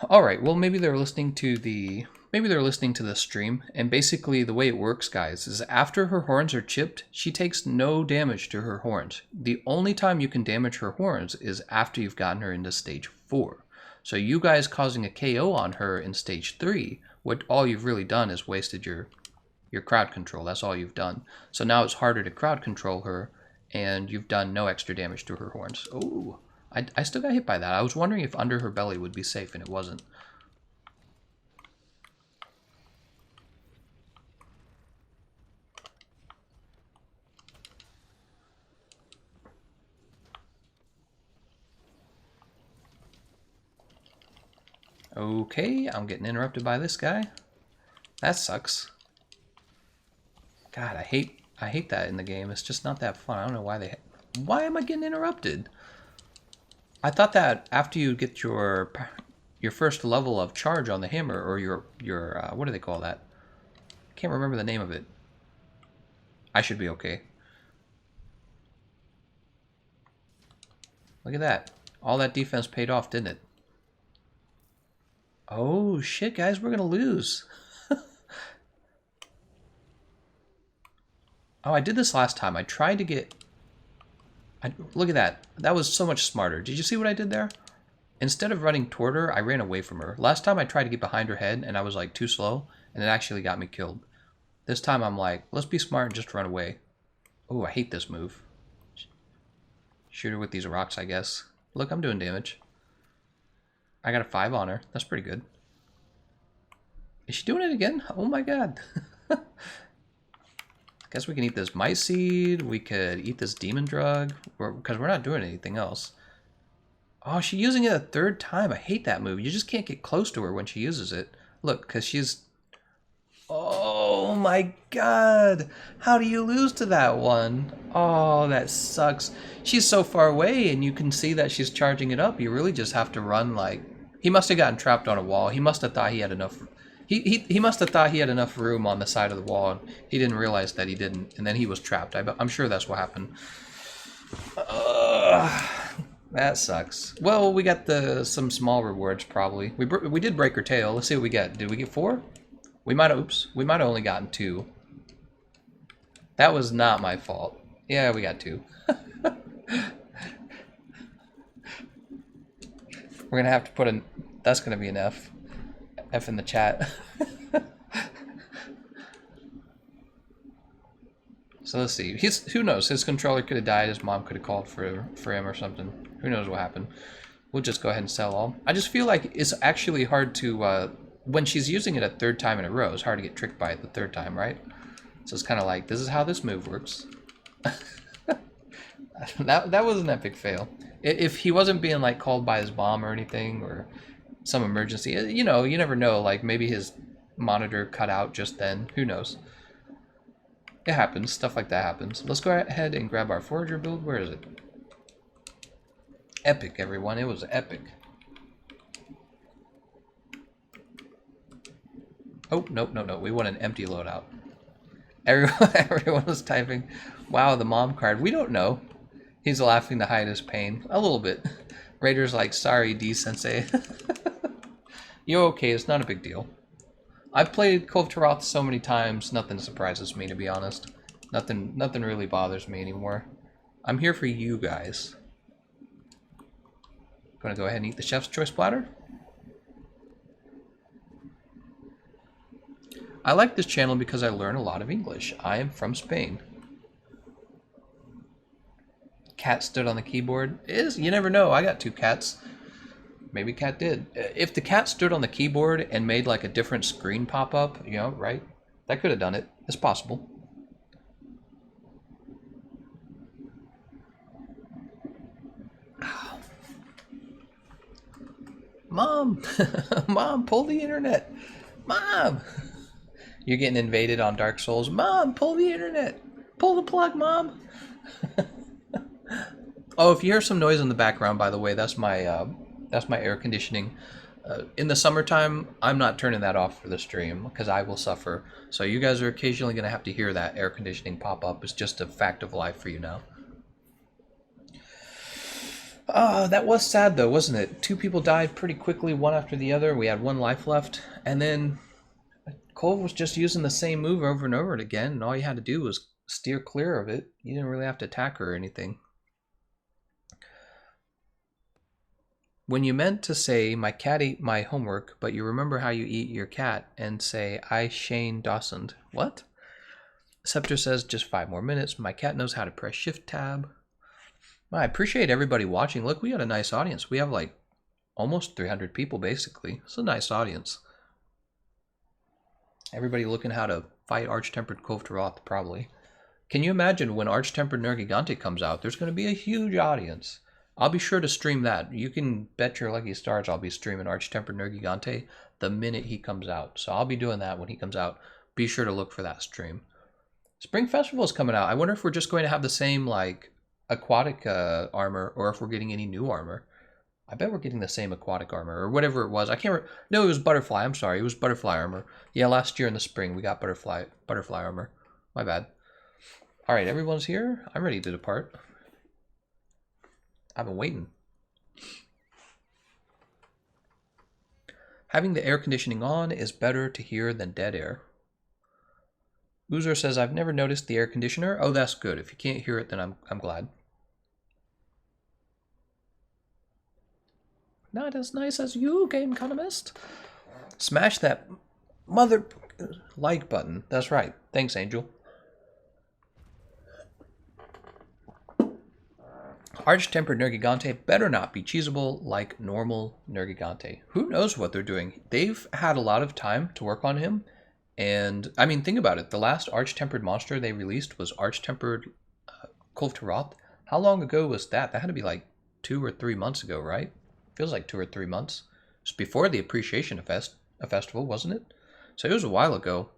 Alright, well maybe they're listening to the... Maybe they're listening to the stream, and basically the way it works, guys, is after her horns are chipped, she takes no damage to her horns. The only time you can damage her horns is after you've gotten her into stage 4. So you guys causing a KO on her in stage 3, what all you've really done is wasted your crowd control. That's all you've done. So now it's harder to crowd control her, and you've done no extra damage to her horns. Oh, I still got hit by that. I was wondering if under her belly would be safe, and it wasn't. Okay, I'm getting interrupted by this guy. That sucks. God, I hate that in the game. It's just not that fun. I don't know why they... Why am I getting interrupted? I thought that after you get your first level of charge on the hammer, or your what do they call that? I can't remember the name of it. I should be okay. Look at that. All that defense paid off, didn't it? Oh, shit, guys, we're going to lose. Oh, I did this last time. I tried to get... Look at that. That was so much smarter. Did you see what I did there? Instead of running toward her, I ran away from her. Last time I tried to get behind her head, and I was, like, too slow, and it actually got me killed. This time I'm like, let's be smart and just run away. Oh, I hate this move. Shoot her with these rocks, I guess. Look, I'm doing damage. I got a 5 on her. That's pretty good. Is she doing it again? Oh my god. Guess we can eat this mice seed. We could eat this demon drug. Because we're not doing anything else. Oh, she's using it a 3rd time. I hate that move. You just can't get close to her when she uses it. Look, because she's... Oh my god. How do you lose to that one? Oh, that sucks. She's so far away and you can see that she's charging it up. You really just have to run like... He must have gotten trapped on a wall. He must have thought he had enough... He must have thought he had enough room on the side of the wall. And he didn't realize that he didn't. And then he was trapped. I'm sure that's what happened. That sucks. Well, we got some small rewards probably. We did break her tail. Let's see what we get. Did we get 4? We might have, oops, we might have only gotten 2. That was not my fault. Yeah, we got 2. We're gonna have to put an, that's gonna be an F. F in the chat. So let's see. Who knows? His controller could have died. His mom could have called for him or something. Who knows what happened? We'll just go ahead and sell all. I just feel like it's actually hard to... when she's using it a 3rd time in a row, it's hard to get tricked by it the 3rd time, right? So it's kind of like, this is how this move works. That was an epic fail. If he wasn't being like called by his mom or anything, or some emergency, you know, you never know. Like maybe his monitor cut out just then. Who knows? It happens. Stuff like that happens. Let's go ahead and grab our forager build. Where is it? Epic, everyone. It was epic. Oh, nope, no. We want an empty loadout. Everyone was typing, wow, the mom card. We don't know. He's laughing to hide his pain. A little bit. Raider's like, sorry, D-Sensei. You're okay. It's not a big deal. I've played Kulve Taroth so many times, nothing surprises me, to be honest. Nothing really bothers me anymore. I'm here for you guys. Gonna go ahead and eat the chef's choice platter. I like this channel because I learn a lot of English. I am from Spain. Cat stood on the keyboard. You never know. I got 2 cats. Maybe cat did. If the cat stood on the keyboard and made like a different screen pop up, you know, right? That could have done it. It's possible. Mom! Mom, pull the internet! Mom! You're getting invaded on Dark Souls. Mom, pull the internet! Pull the plug, Mom! Oh, if you hear some noise in the background, by the way, that's my air conditioning. In the summertime, I'm not turning that off for the stream because I will suffer. So you guys are occasionally going to have to hear that air conditioning pop up. It's just a fact of life for you now. That was sad though, wasn't it? 2 people died pretty quickly, one after the other. We had 1 life left, and then Kulve was just using the same move over and over again, and all you had to do was steer clear of it. You didn't really have to attack her or anything. When you meant to say, my cat ate my homework, but you remember how you eat your cat and say, I Shane Dawsoned. What? Scepter says, just 5 more minutes. My cat knows how to press shift tab. Well, I appreciate everybody watching. Look, we got a nice audience. We have like almost 300 people basically. It's a nice audience. Everybody looking how to fight Arch-Tempered Kulve Taroth, probably. Can you imagine when Arch-Tempered Nergigante comes out, there's going to be a huge audience. I'll be sure to stream that. You can bet your lucky stars I'll be streaming Arch-Tempered Nergigante the minute he comes out. So I'll be doing that when he comes out. Be sure to look for that stream. Spring Festival is coming out. I wonder if we're just going to have the same like aquatic armor, or if we're getting any new armor. I bet we're getting the same aquatic armor, or whatever it was. I can't remember. No, it was butterfly. I'm sorry. It was butterfly armor. Yeah, last year in the spring we got butterfly armor. My bad. All right, everyone's here. I'm ready to depart. I've been waiting. Having the air conditioning on is better to hear than dead air. Oozor says, I've never noticed the air conditioner. Oh, that's good. If you can't hear it, then I'm glad. Not as nice as you, Gameconomist. Smash that mother like button. That's right. Thanks, Angel. Arch-Tempered Nergigante better not be cheesable like normal Nergigante. Who knows what they're doing? They've had a lot of time to work on him. And, I mean, think about it. The last Arch-Tempered monster they released was Arch-Tempered Kulve Taroth. How long ago was that? That had to be like 2 or 3 months ago, right? Feels like 2 or 3 months. It's before the Appreciation Festival, wasn't it? So it was a while ago.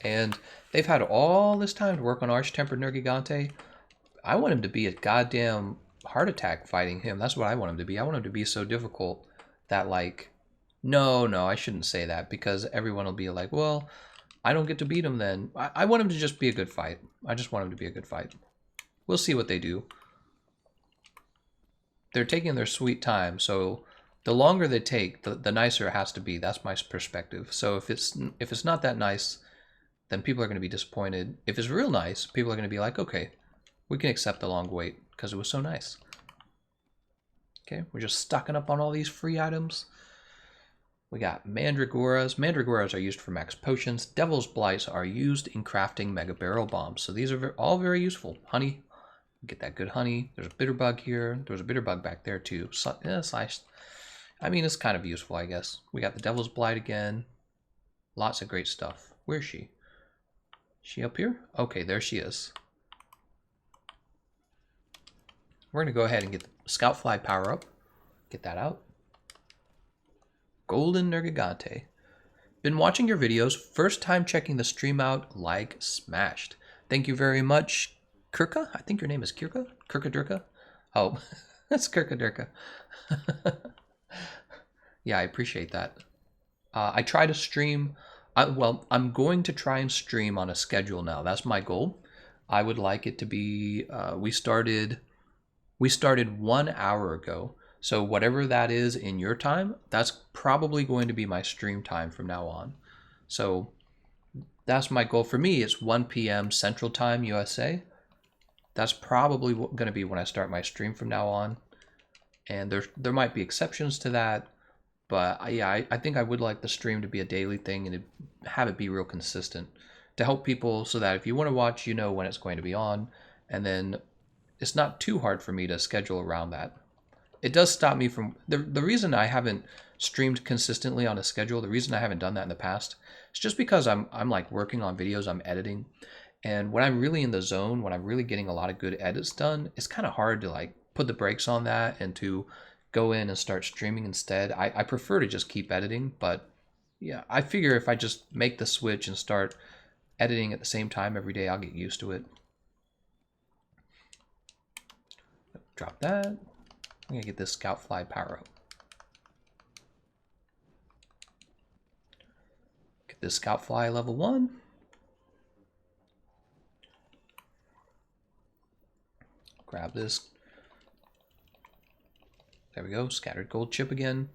And they've had all this time to work on Arch-Tempered Nergigante. I want him to be a goddamn heart attack fighting him. That's what I want him to be. I want him to be so difficult that, like, no, I shouldn't say that, because everyone will be like, well, I don't get to beat him then. I want him to just be a good fight. I just want him to be a good fight. We'll see what they do. They're taking their sweet time, so the longer they take, the nicer it has to be. That's my perspective. So if it's not that nice, then people are going to be disappointed. If it's real nice, people are going to be like, okay, we can accept the long wait because it was so nice. Okay, we're just stocking up on all these free items. We got Mandragoras. Mandragoras are used for max potions. Devil's Blights are used in crafting mega barrel bombs. So these are all very useful. Honey, get that good honey. There's a bitter bug here. There's a bitter bug back there too. I mean, it's kind of useful, I guess. We got the Devil's Blight again. Lots of great stuff. Where is she? Is she up here? Okay, there she is. We're going to go ahead and get the Scout Fly power up. Get that out. Golden Nergigante. Been watching your videos. First time checking the stream out. Like smashed. Thank you very much, Kirka. I think your name is Kirka? Kirka Durka? Oh, that's Kirka Durka. Yeah, I appreciate that. I try to stream. I'm going to try and stream on a schedule now. That's my goal. I would like it to be. We started 1 hour ago. So whatever that is in your time, that's probably going to be my stream time from now on. So that's my goal. For me, it's 1 p.m. Central Time, USA. That's probably going to be when I start my stream from now on. And there might be exceptions to that. But yeah, I think I would like the stream to be a daily thing and have it be real consistent to help people so that if you want to watch, you know when it's going to be on. And then it's not too hard for me to schedule around that. It does stop me from... The reason I haven't streamed consistently on a schedule, the reason I haven't done that in the past, is just because I'm like working on videos, I'm editing. And when I'm really in the zone, when I'm really getting a lot of good edits done, it's kind of hard to like put the brakes on that and to go in and start streaming instead. I prefer to just keep editing, but yeah, I figure if I just make the switch and start editing at the same time every day, I'll get used to it. Drop that. I'm gonna get this Scout Fly power up. Get this Scout Fly level 1. Grab this. There we go, scattered gold chip again.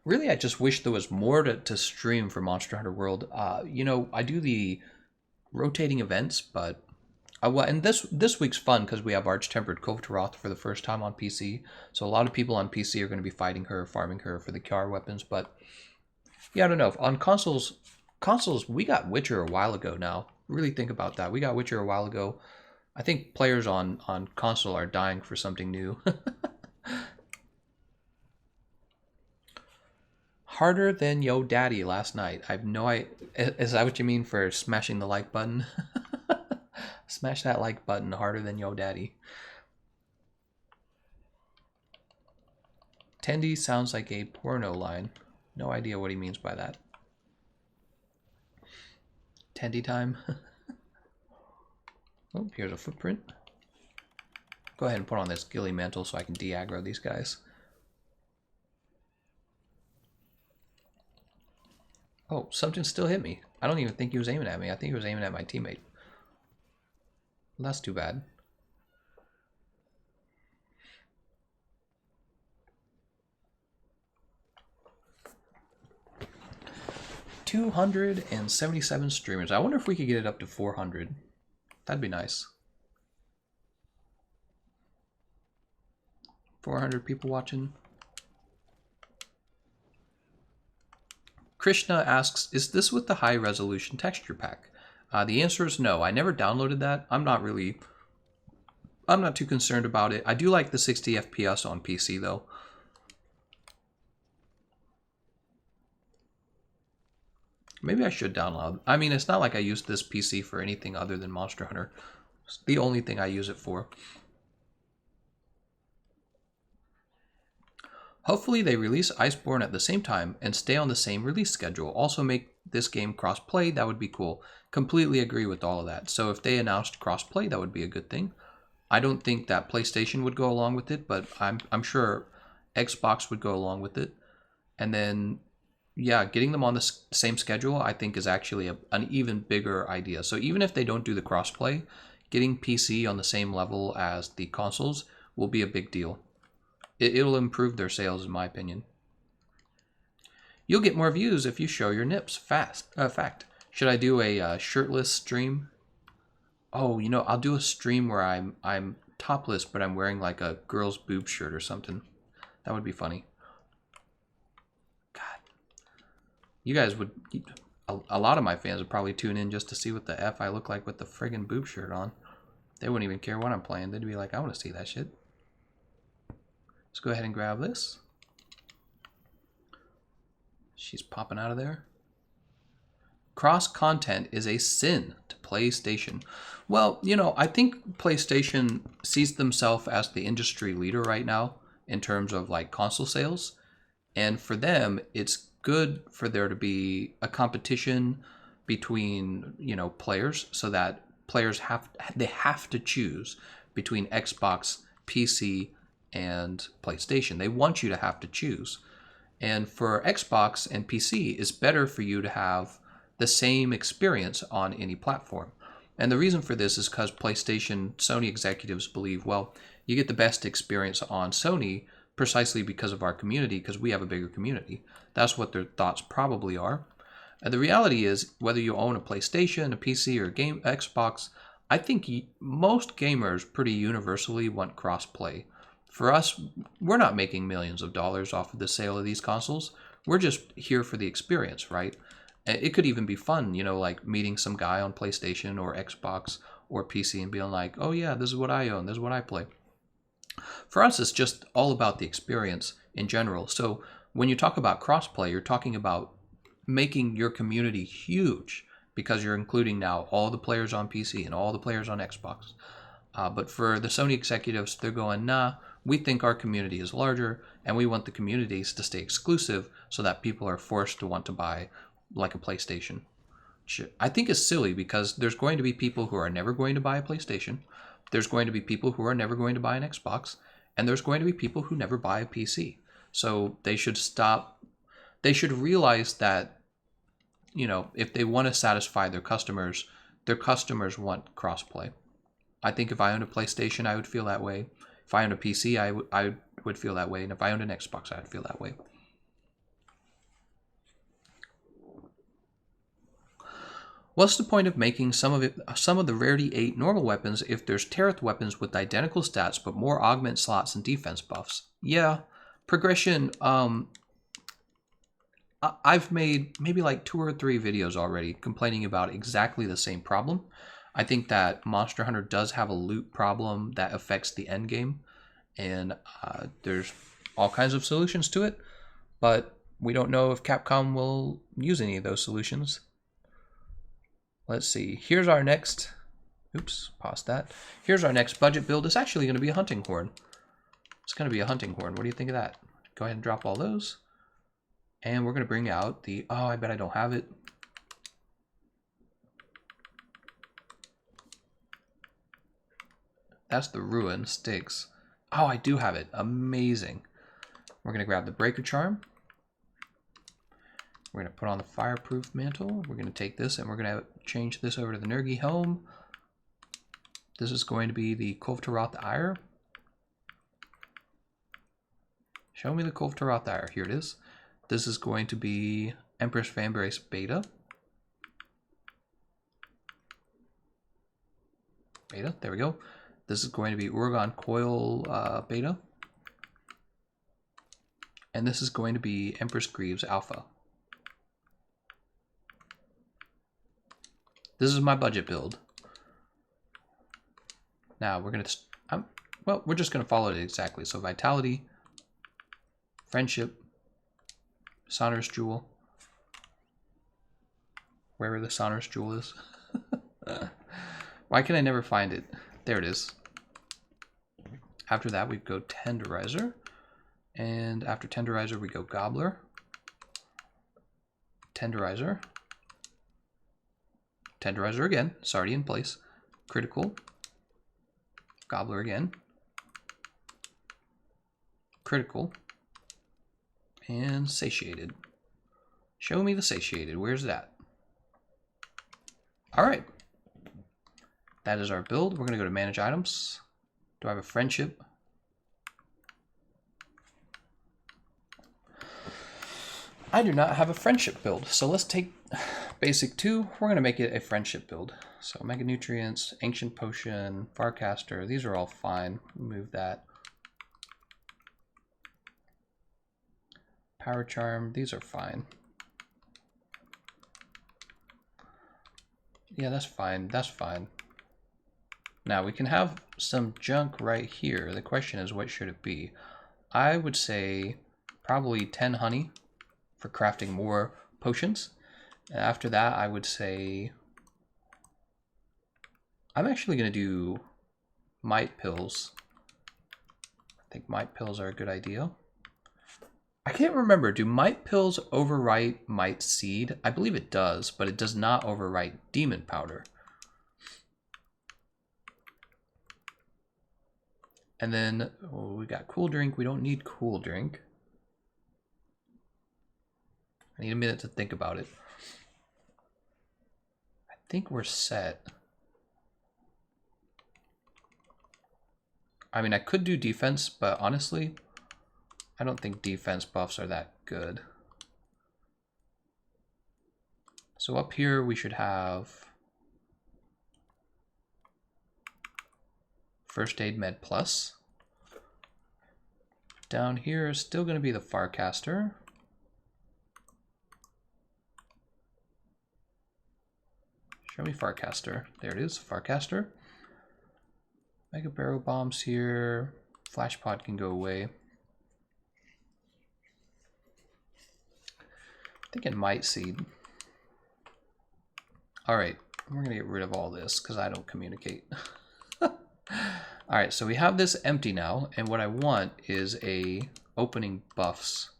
Really, I just wish there was more to stream for Monster Hunter World. You know, I do the rotating events, but well, and this week's fun because we have Arch-Tempered Kulve for the first time on PC. So a lot of people on PC are going to be fighting her, farming her for the Kiar weapons. But yeah, I don't know. On consoles, we got Witcher a while ago now. Really think about that. We got Witcher a while ago. I think players on console are dying for something new. Harder than Yo Daddy last night. I have no idea. Is that what you mean for smashing the like button? Smash that like button harder than Yo Daddy. Tendy sounds like a porno line. No idea what he means by that. Tendy time. Oh, here's a footprint. Go ahead and put on this ghillie mantle so I can de-aggro these guys. Oh, something still hit me. I don't even think he was aiming at me. I think he was aiming at my teammate. Well, that's too bad. $277 streamers. I wonder if we could get it up to 400. That'd be nice. 400 people watching. Krishna asks, is this with the high resolution texture pack? The answer is no. I never downloaded that. I'm not too concerned about it. I do like the 60 FPS on PC though. Maybe I should download. I mean, it's not like I use this PC for anything other than Monster Hunter. It's the only thing I use it for. Hopefully they release Iceborne at the same time and stay on the same release schedule. Also make this game cross-play, that would be cool. Completely agree with all of that. So if they announced cross-play, that would be a good thing. I don't think that PlayStation would go along with it, but I'm sure Xbox would go along with it. And then, yeah, getting them on the same schedule, I think is actually an even bigger idea. So even if they don't do the cross-play, getting PC on the same level as the consoles will be a big deal. It'll improve their sales, in my opinion. You'll get more views if you show your nips. Fact. Should I do a shirtless stream? Oh, you know, I'll do a stream where I'm topless, but I'm wearing like a girl's boob shirt or something. That would be funny. God, you guys would. A lot of my fans would probably tune in just to see what the F I look like with the friggin' boob shirt on. They wouldn't even care what I'm playing. They'd be like, I want to see that shit. Let's go ahead and grab this. She's popping out of there. cross content is a sin to PlayStation. Well, you know, I think PlayStation sees themselves as the industry leader right now in terms of like console sales. And for them, it's good for there to be a competition between, you know, players, so that players have to choose between Xbox, PC, and PlayStation. They want you to have to choose. And for Xbox and PC, it's better for you to have the same experience on any platform. And the reason for this is because PlayStation, Sony executives believe, well, you get the best experience on Sony precisely because of our community, because we have a bigger community. That's what their thoughts probably are. And the reality is, whether you own a PlayStation, a PC, or a Xbox, I think most gamers pretty universally want cross-play. For us, we're not making millions of dollars off of the sale of these consoles. We're just here for the experience, right? It could even be fun, you know, like meeting some guy on PlayStation or Xbox or PC and being like, oh yeah, this is what I own, this is what I play. For us, it's just all about the experience in general. So when you talk about crossplay, you're talking about making your community huge, because you're including now all the players on PC and all the players on Xbox. But for the Sony executives, they're going, nah, we think our community is larger, and we want the communities to stay exclusive so that people are forced to want to buy like a PlayStation. I think is silly, because there's going to be people who are never going to buy a PlayStation. There's going to be people who are never going to buy an Xbox, and there's going to be people who never buy a PC. So they should stop. They should realize that, you know, if they want to satisfy their customers want crossplay. I think if I owned a PlayStation, I would feel that way. If I owned a PC, I would feel that way. And if I owned an Xbox, I would feel that way. What's the point of making some of the Rarity 8 normal weapons if there's Terath weapons with identical stats but more augment slots and defense buffs? Yeah, progression. I've made maybe like 2 or 3 videos already complaining about exactly the same problem. I think that Monster Hunter does have a loot problem that affects the end game, and there's all kinds of solutions to it, but we don't know if Capcom will use any of those solutions. Let's see. Here's our next. Oops, pause that. Here's our next budget build. It's actually going to be a hunting horn. It's going to be a hunting horn. What do you think of that? Go ahead and drop all those. And we're going to bring out the... Oh, I bet I don't have it. That's the Ruin Sticks. Oh, I do have it. Amazing. We're going to grab the Breaker Charm. We're going to put on the Fireproof Mantle. We're going to take this and we're going to change this over to the Nergi Helm. This is going to be the Kulve Taroth Ire. Show me the Kulve Taroth Ire. Here it is. This is going to be Empress Fanbrace Beta. Beta, there we go. This is going to be Uragon Coil Beta. And this is going to be Empress Greaves Alpha. This is my budget build. Now we're going to, well, we're just going to follow it exactly. So Vitality, Friendship, Sonorous Jewel. Wherever the Sonorous Jewel is. Why can I never find it? There it is. After that, we go Tenderizer. And after Tenderizer, we go Gobbler. Tenderizer. Tenderizer again. It's already in place. Critical. Gobbler again. Critical. And Satiated. Show me the Satiated. Where's that? Alright. That is our build. We're going to go to Manage Items. Do I have a Friendship? I do not have a Friendship build. So let's take Basic 2. We're going to make it a Friendship build. So Mega Nutrients, Ancient Potion, Farcaster. These are all fine. Remove that. Power Charm. These are fine. Yeah, that's fine. That's fine. Now we can have some junk right here. The question is, what should it be? I would say probably 10 honey for crafting more potions. After that, I would say I'm actually going to do might pills. I think might pills are a good idea. I can't remember, do might pills overwrite might seed? I believe it does, but it does not overwrite demon powder. And then we got cool drink. We don't need cool drink. I need a minute to think about it. I think we're set. I mean, I could do defense, but honestly, I don't think defense buffs are that good. So up here we should have First Aid Med Plus. Down here is still going to be the Farcaster. Show me Farcaster. There it is, Farcaster. Mega Barrel Bombs here. Flash Pod can go away. Thinking Might Seed. Alright, we're going to get rid of all this because I don't communicate. Alright, so we have this empty now, and what I want is a opening buffs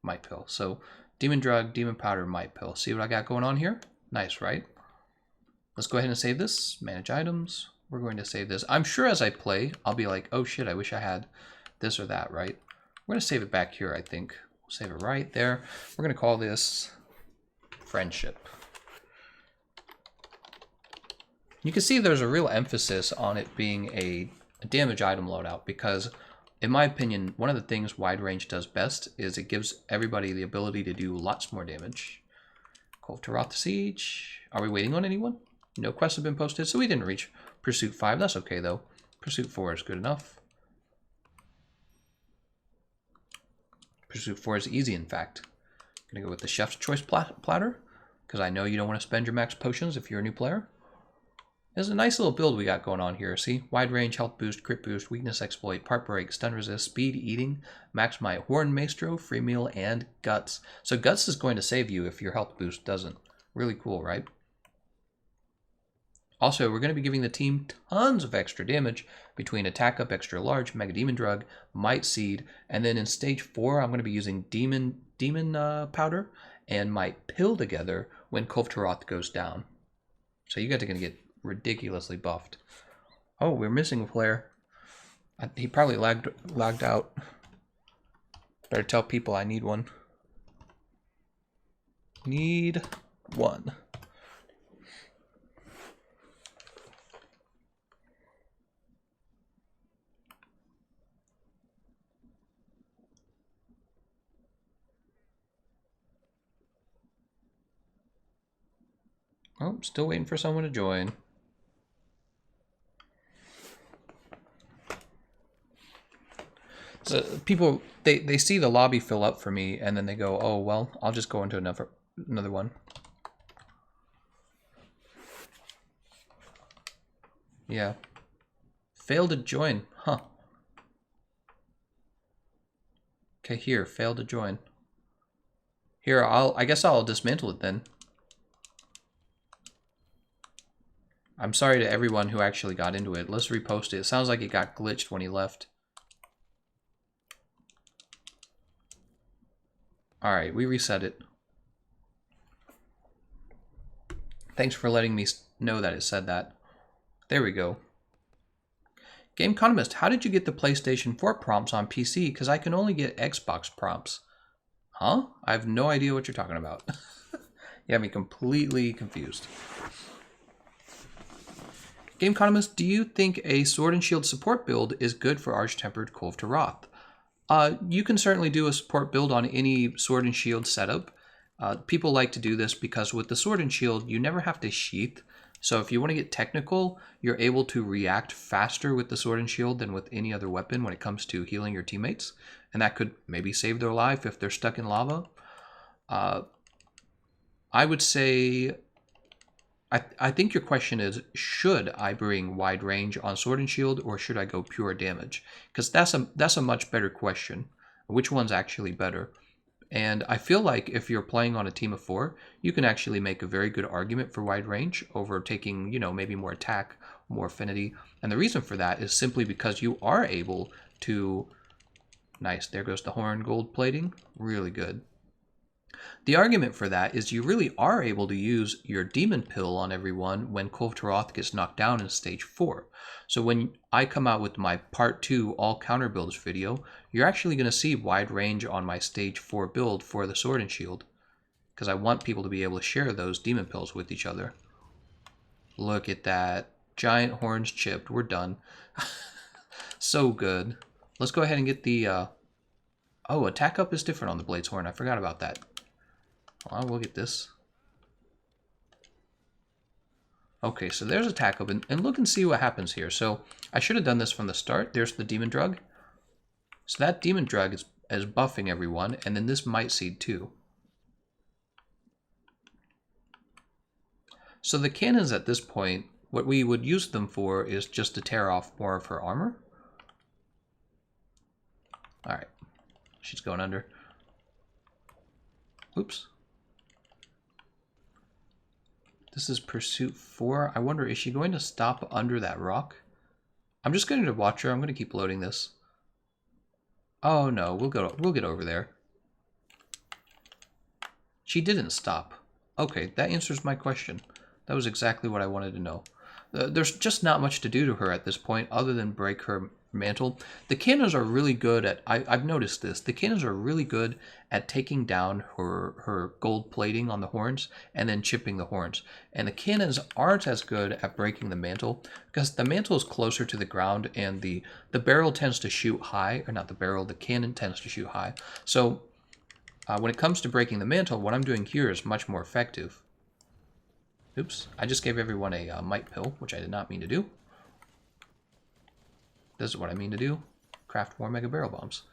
might pill. So demon drug, demon powder, might pill. See what I got going on here? Nice, right? Let's go ahead and save this. Manage items. We're going to save this. I'm sure as I play, I'll be like, oh shit, I wish I had this or that, right? We're going to save it back here, I think. We'll save it right there. We're going to call this Friendship. You can see there's a real emphasis on it being a damage item loadout because, in my opinion, one of the things wide range does best is it gives everybody the ability to do lots more damage. Kulve Taroth Siege. Are we waiting on anyone? No quests have been posted, so we didn't reach Pursuit 5. That's okay, though. Pursuit 4 is good enough. Pursuit 4 is easy, in fact. I'm going to go with the Chef's Choice platter because I know you don't want to spend your max potions if you're a new player. There's a nice little build we got going on here. See? Wide range, health boost, crit boost, weakness exploit, part break, stun resist, speed, eating, max might, horn maestro, free meal, and guts. So guts is going to save you if your health boost doesn't. Really cool, right? Also, we're going to be giving the team tons of extra damage between attack up, extra large, mega demon drug, might seed, and then in stage 4, I'm going to be using demon powder and might pill together when Kulve Taroth goes down. So you guys are going to get ridiculously buffed. Oh, we're missing a player. He probably lagged out. Better tell people I need one. Need one. Oh, still waiting for someone to join. So people, they see the lobby fill up for me, and then they go, oh, well, I'll just go into another one. Yeah. Failed to join. Huh. Okay, here, failed to join. Here, I guess I'll dismantle it then. I'm sorry to everyone who actually got into it. Let's repost it. It sounds like it got glitched when he left. Alright, we reset it. Thanks for letting me know that it said that. There we go. Gameconomist, how did you get the PlayStation 4 prompts on PC? Because I can only get Xbox prompts. Huh? I have no idea what you're talking about. You have me completely confused. Gameconomist, do you think a Sword and Shield support build is good for Arch-Tempered Kulve Taroth? You can certainly do a support build on any Sword and Shield setup. People like to do this because with the Sword and Shield, you never have to sheath. So if you want to get technical, you're able to react faster with the Sword and Shield than with any other weapon when it comes to healing your teammates. And that could maybe save their life if they're stuck in lava. I would say... I think your question is, should I bring wide range on Sword and Shield or should I go pure damage? Because that's a much better question. which one's actually better. And I feel like if you're playing on a team of 4, you can actually make a very good argument for wide range over taking, maybe more attack, more affinity. And the reason for that is simply because you are able to... Nice, there goes the horn gold plating. Really good. The argument for that is you really are able to use your demon pill on everyone when Kulve Taroth gets knocked down in stage 4. So when I come out with my part 2 all counter builds video, you're actually going to see wide range on my stage 4 build for the sword and shield, because I want people to be able to share those demon pills with each other. Look at that. Giant horns chipped. We're done. So good. Let's go ahead and get the... Oh, attack up is different on the Blade's Horn. I forgot about that. Well, we'll get this. Okay, so there's attack up, and look and see what happens here. So I should have done this from the start. There's the demon drug. So that demon drug is buffing everyone, and then this might seed too. So the cannons at this point, what we would use them for is just to tear off more of her armor. All right, she's going under. Oops. This is Pursuit 4. I wonder, is she going to stop under that rock? I'm just going to watch her. I'm going to keep loading this. Oh no, we'll get over there. She didn't stop. Okay, that answers my question. That was exactly what I wanted to know. There's just not much to do to her at this point other than break her mantle. The cannons are really good at... I've noticed this. The cannons are really good at taking down her gold plating on the horns and then chipping the horns. And the cannons aren't as good at breaking the mantle because the mantle is closer to the ground and the barrel tends to shoot high. Or not the barrel, the cannon tends to shoot high. So when it comes to breaking the mantle, what I'm doing here is much more effective. Oops, I just gave everyone a might pill, which I did not mean to do. This is what I mean to do. Craft more mega barrel bombs.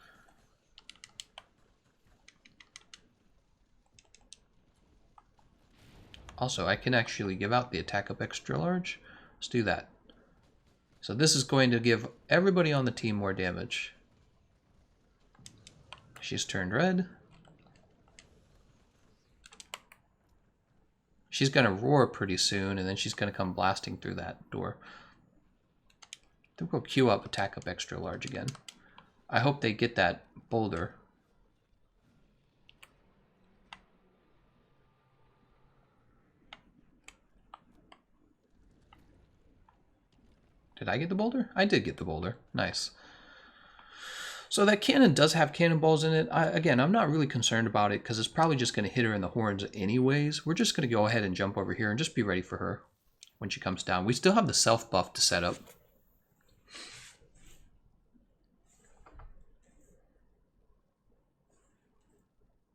Also, I can actually give out the attack up extra large. Let's do that. So this is going to give everybody on the team more damage. She's turned red. She's going to roar pretty soon, and then she's going to come blasting through that door. I think we'll queue up attack up extra large again. I hope they get that boulder. Did I get the boulder? I did get the boulder. Nice. So that cannon does have cannonballs in it. Again, I'm not really concerned about it because it's probably just going to hit her in the horns anyways. We're just going to go ahead and jump over here and just be ready for her when she comes down. We still have the self buff to set up.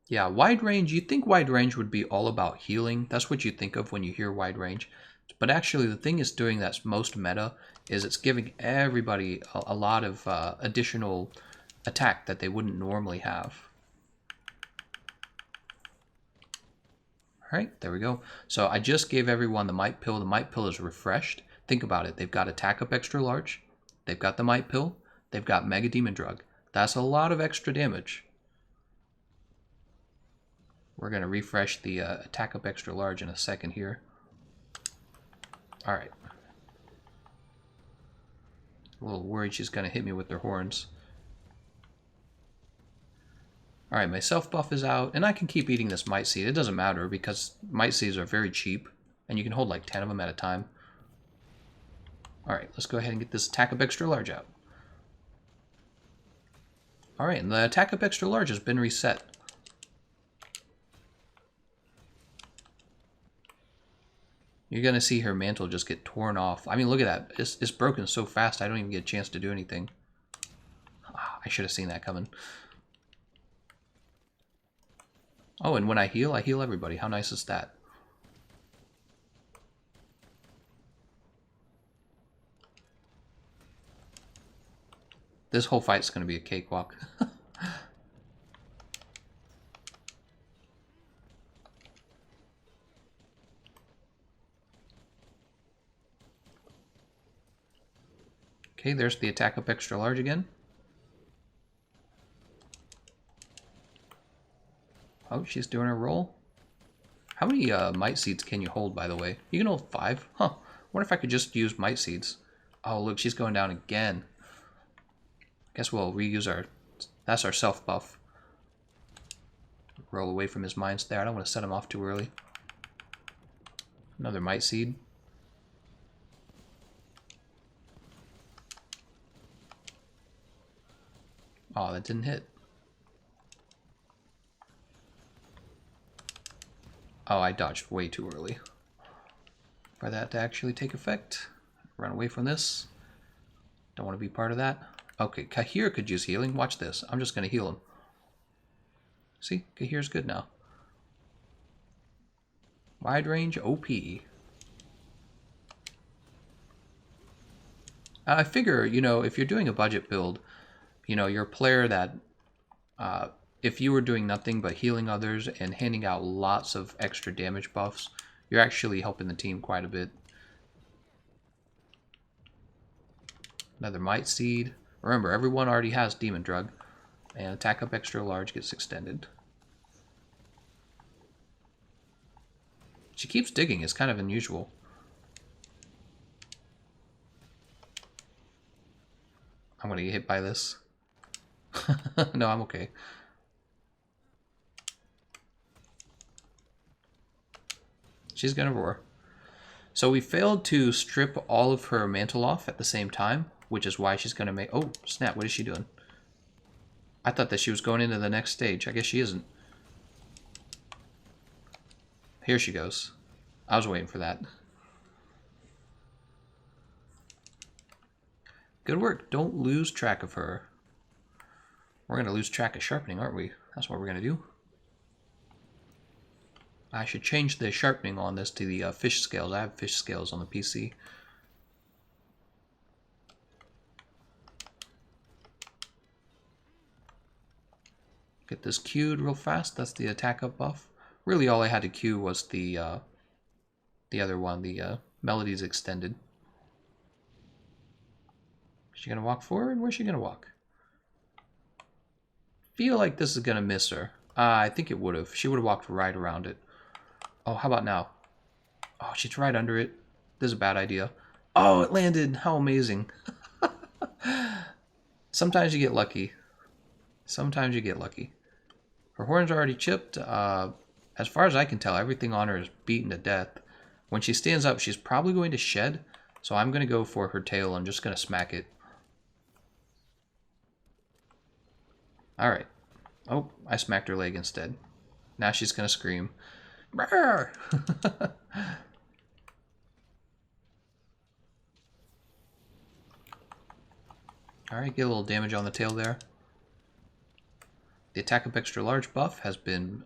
Yeah, wide range. You'd think wide range would be all about healing. That's what you think of when you hear wide range. But actually, the thing it's doing that's most meta is it's giving everybody a lot of additional attack that they wouldn't normally have. All right, there we go. So I just gave everyone the might pill. The might pill is refreshed. Think about it. They've got attack up extra large. They've got the might pill. They've got mega demon drug. That's a lot of extra damage. We're going to refresh the attack up extra large in a second here. All right. A little worried she's going to hit me with their horns. All right, my self buff is out, and I can keep eating this might seed. It doesn't matter because might seeds are very cheap, and you can hold like 10 of them at a time. All right, let's go ahead and get this attack up extra large out. All right, and the attack up extra large has been reset. You're going to see her mantle just get torn off. I mean, look at that. It's broken so fast, I don't even get a chance to do anything. I should have seen that coming. Oh, and when I heal everybody. How nice is that? This whole fight's going to be a cakewalk. Okay, there's the attack up extra large again. Oh, she's doing her roll. How many might seeds can you hold, by the way? You can hold 5? Huh. Wonder if I could just use might seeds. Oh, look, she's going down again. Guess we'll reuse our... That's our self buff. Roll away from his mines there. I don't want to set him off too early. Another might seed. Oh, that didn't hit. Oh, I dodged way too early for that to actually take effect. Run away from this. Don't want to be part of that. Okay, Kahir could use healing. Watch this. I'm just going to heal him. See? Kahir's good now. Wide range OP. I figure, you know, if you're doing a budget build, you know, you're a player that, if you were doing nothing but healing others and handing out lots of extra damage buffs, you're actually helping the team quite a bit. Another might seed. Remember, everyone already has demon drug. And attack up extra large gets extended. She keeps digging. It's kind of unusual. I'm going to get hit by this. No, I'm okay. She's going to roar. So we failed to strip all of her mantle off at the same time, which is why she's going to make... Oh, snap. What is she doing? I thought that she was going into the next stage. I guess she isn't. Here she goes. I was waiting for that. Good work. Don't lose track of her. We're going to lose track of sharpening, aren't we? That's what we're going to do. I should change the sharpening on this to the fish scales. I have fish scales on the PC. Get this queued real fast. That's the attack up buff. Really all I had to queue was the other one, the Melodies Extended. Is she going to walk forward? Where's she going to walk? Feel like this is going to miss her. I think it would have. She would have walked right around it. Oh, how about now? Oh, she's right under it. This is a bad idea. Oh, it landed. How amazing. Sometimes you get lucky. Sometimes you get lucky. Her horns are already chipped. As far as I can tell, everything on her is beaten to death. When she stands up, she's probably going to shed. So I'm going to go for her tail. I'm just going to smack it. Alright. Oh, I smacked her leg instead. Now she's going to scream. Alright, get a little damage on the tail there. The attack up extra large buff has been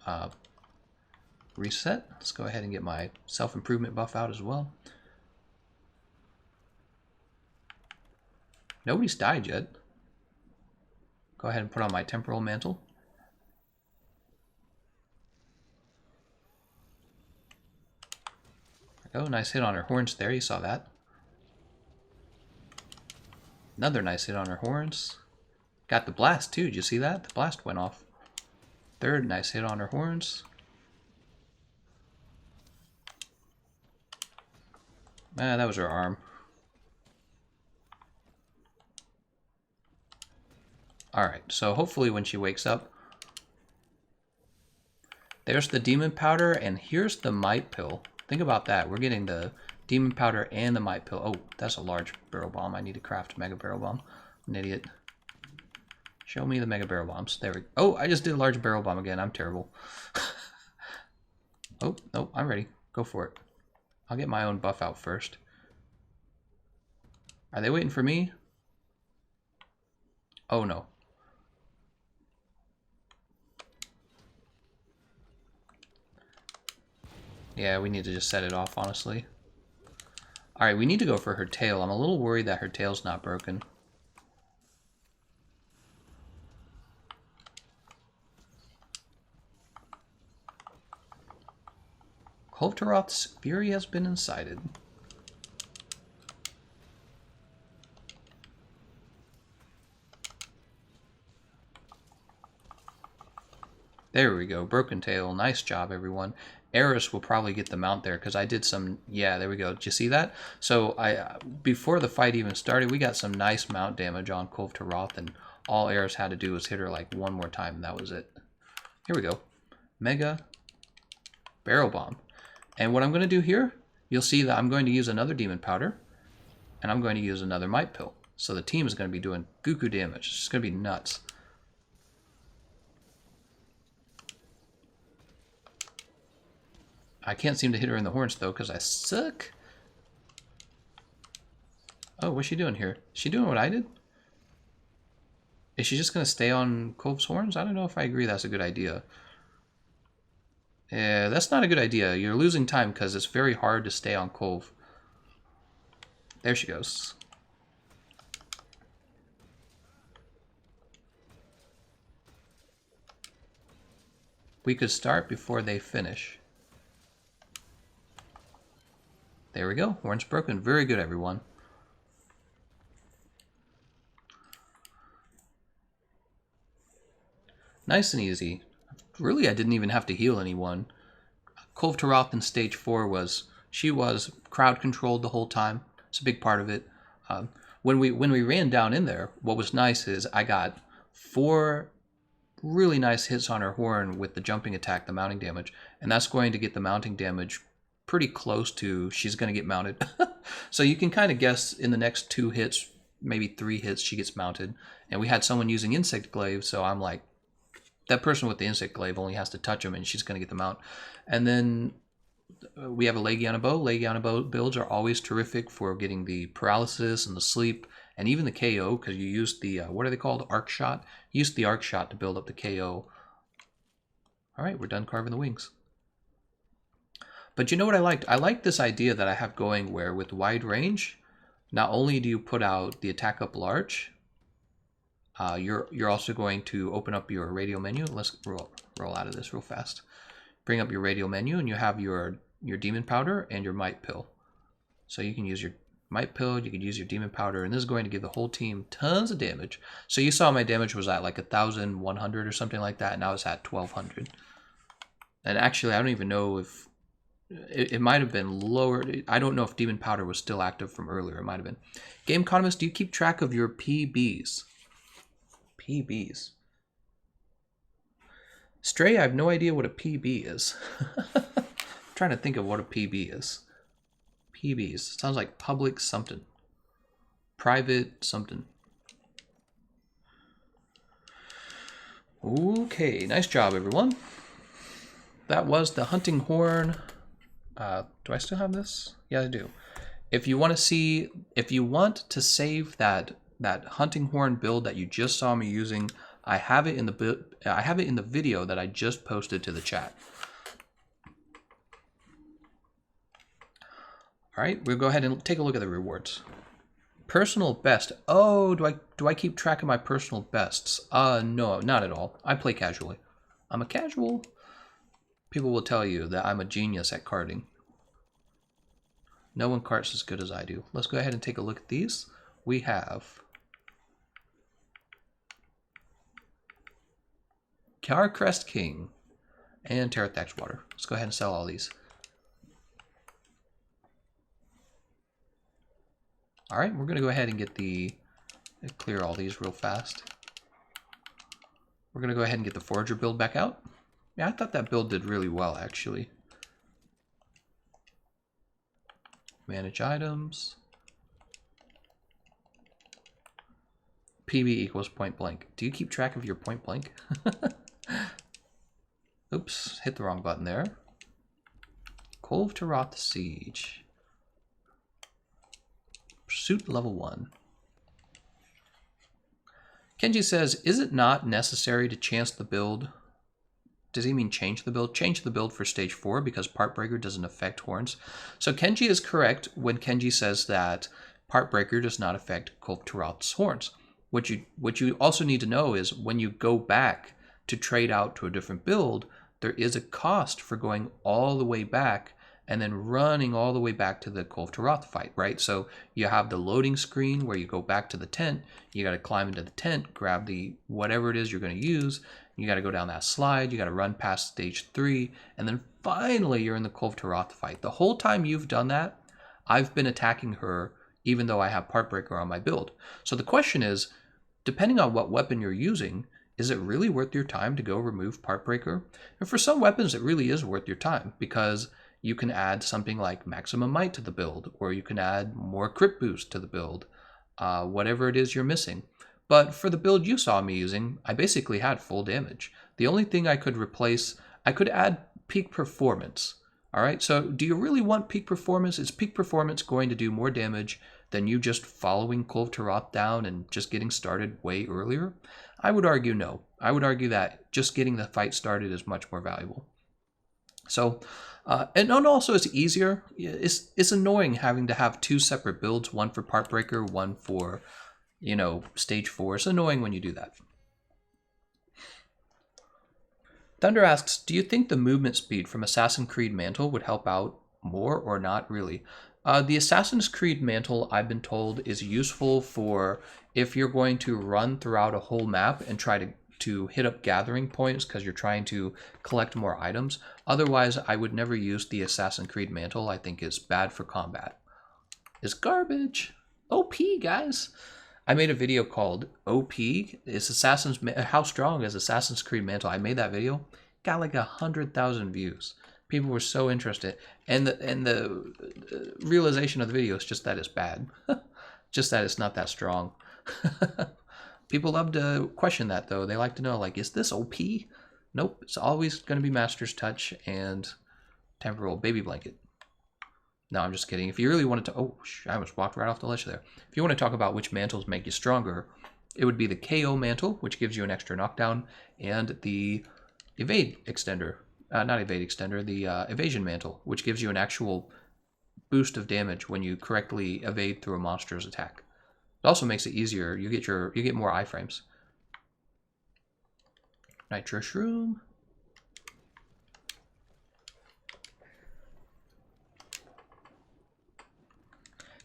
reset. Let's go ahead and get my self-improvement buff out as well. Nobody's died yet. Go ahead and put on my temporal mantle. There we go. Nice hit on her horns there. You saw that. Another nice hit on her horns. Got the blast too. Did you see that? The blast went off. Third nice hit on her horns. That was her arm. Alright, so hopefully when she wakes up... There's the demon powder, and here's the might pill. Think about that. We're getting the demon powder and the might pill. Oh, that's a large barrel bomb. I need to craft a mega barrel bomb. I'm an idiot. Show me the mega barrel bombs. There we go. Oh, I just did a large barrel bomb again. I'm terrible. Oh, no, I'm ready. Go for it. I'll get my own buff out first. Are they waiting for me? Oh, no. Yeah, we need to just set it off, honestly. Alright, we need to go for her tail. I'm a little worried that her tail's not broken. Kulve fury has been incited. There we go. Broken Tail. Nice job, everyone. Eris will probably get the mount there because I did some... Yeah, there we go. Did you see that? So before the fight even started, we got some nice mount damage on Kulve Taroth, and all Eris had to do was hit her like one more time, and that was it. Here we go. Mega Barrel Bomb. And what I'm going to do here, you'll see that I'm going to use another Demon Powder, and I'm going to use another Might Pill. So the team is going to be doing Goku damage. It's going to be nuts. I can't seem to hit her in the horns, though, because I suck. Oh, what's she doing here? Is she doing what I did? Is she just going to stay on Kulve's horns? I don't know if I agree that's a good idea. Yeah, that's not a good idea. You're losing time because it's very hard to stay on Kulve. There she goes. We could start before they finish. There we go. Horns broken. Very good, everyone. Nice and easy. Really, I didn't even have to heal anyone. Kulve Taroth in stage 4 she was crowd controlled the whole time. It's a big part of it. When we ran down in there, what was nice is I got 4 really nice hits on her horn with the jumping attack, the mounting damage, and that's going to get the mounting damage pretty close to she's going to get mounted. So you can kind of guess in the next 2 hits, maybe 3 hits, she gets mounted. And we had someone using Insect Glaive, so I'm like, that person with the Insect Glaive only has to touch him and she's going to get the mount. And then we have a Legiana Bow. Legiana Bow builds are always terrific for getting the paralysis and the sleep and even the KO, because you used the, what are they called? Arc Shot. You used the Arc Shot to build up the KO. All right, we're done carving the wings. But you know what I liked? I like this idea that I have going where with wide range, not only do you put out the attack up large, you're also going to open up your radio menu. Let's roll out of this real fast. Bring up your radio menu, and you have your Demon Powder and your Might Pill. So you can use your Might Pill, you can use your Demon Powder, and this is going to give the whole team tons of damage. So you saw my damage was at like 1,100 or something like that, and now it's at 1,200. And actually, I don't even know if... It might have been lower. I don't know if Demon Powder was still active from earlier. It might have been. Gameconomist, do you keep track of your PBs? PBs. Stray, I have no idea what a PB is. I'm trying to think of what a PB is. PBs. Sounds like public something. Private something. Okay, nice job, everyone. That was the hunting horn. Do I still have this? Yeah, I do. If you want to save that hunting horn build that you just saw me using, I have it in the video that I just posted to the chat. All right, we'll go ahead and take a look at the rewards. Personal best. Oh, do I keep track of my personal bests? No, not at all. I play casually. I'm a casual. People will tell you that I'm a genius at carding. No one carts as good as I do. Let's go ahead and take a look at these. We have Carcrest King and Terrathax Water. Let's go ahead and sell all these. All right, we're going to go ahead and clear all these real fast. We're going to go ahead and get the Forager build back out. Yeah, I thought that build did really well, actually. Manage items. PB equals point blank. Do you keep track of your point blank? Oops, hit the wrong button there. Kulve Taroth Siege. Pursuit level 1. Kenji says, is it not necessary to chance the build? Does he mean change the build? Change the build for stage 4 because Part Breaker doesn't affect horns. So Kenji is correct when Kenji says that Part Breaker does not affect Kulve Taroth's horns. What you also need to know is when you go back to trade out to a different build, there is a cost for going all the way back and then running all the way back to the Kulve Taroth fight, right? So you have the loading screen where you go back to the tent, you got to climb into the tent, grab the whatever it is you're going to use, you got to go down that slide, you got to run past stage 3, and then finally you're in the Kulve Taroth fight. The whole time you've done that, I've been attacking her even though I have Part Breaker on my build. So the question is, depending on what weapon you're using, is it really worth your time to go remove Part Breaker? And for some weapons, it really is worth your time because you can add something like Maximum Might to the build, or you can add more crit boost to the build, whatever it is you're missing. But for the build you saw me using, I basically had full damage. The only thing I could replace, I could add peak performance. All right, so do you really want peak performance? Is peak performance going to do more damage than you just following Kulve Taroth down and just getting started way earlier? I would argue no. I would argue that just getting the fight started is much more valuable. So, and also it's easier. It's annoying having to have two separate builds, one for Part Breaker, one for, stage 4. It's annoying when you do that. Thunder asks, do you think the movement speed from Assassin's Creed Mantle would help out more or not really? The Assassin's Creed Mantle, I've been told, is useful for if you're going to run throughout a whole map and try to hit up gathering points because you're trying to collect more items. Otherwise, I would never use the Assassin's Creed Mantle. I think it's bad for combat. It's garbage. OP, guys. I made a video called OP is how strong is Assassin's Creed Mantle? I made that video, got like 100,000 views. People were so interested, and the realization of the video is just that it's bad, just that it's not that strong. People love to question that though. They like to know, like, is this OP? Nope, it's always going to be Master's Touch and Temporal Baby Blanket. No, I'm just kidding. If you really wanted to, I almost walked right off the ledge there. If you want to talk about which mantles make you stronger, it would be the KO mantle, which gives you an extra knockdown, and the evade extender. Not evade extender, the evasion mantle, which gives you an actual boost of damage when you correctly evade through a monster's attack. It also makes it easier. You get more iframes. Nitro Shroom.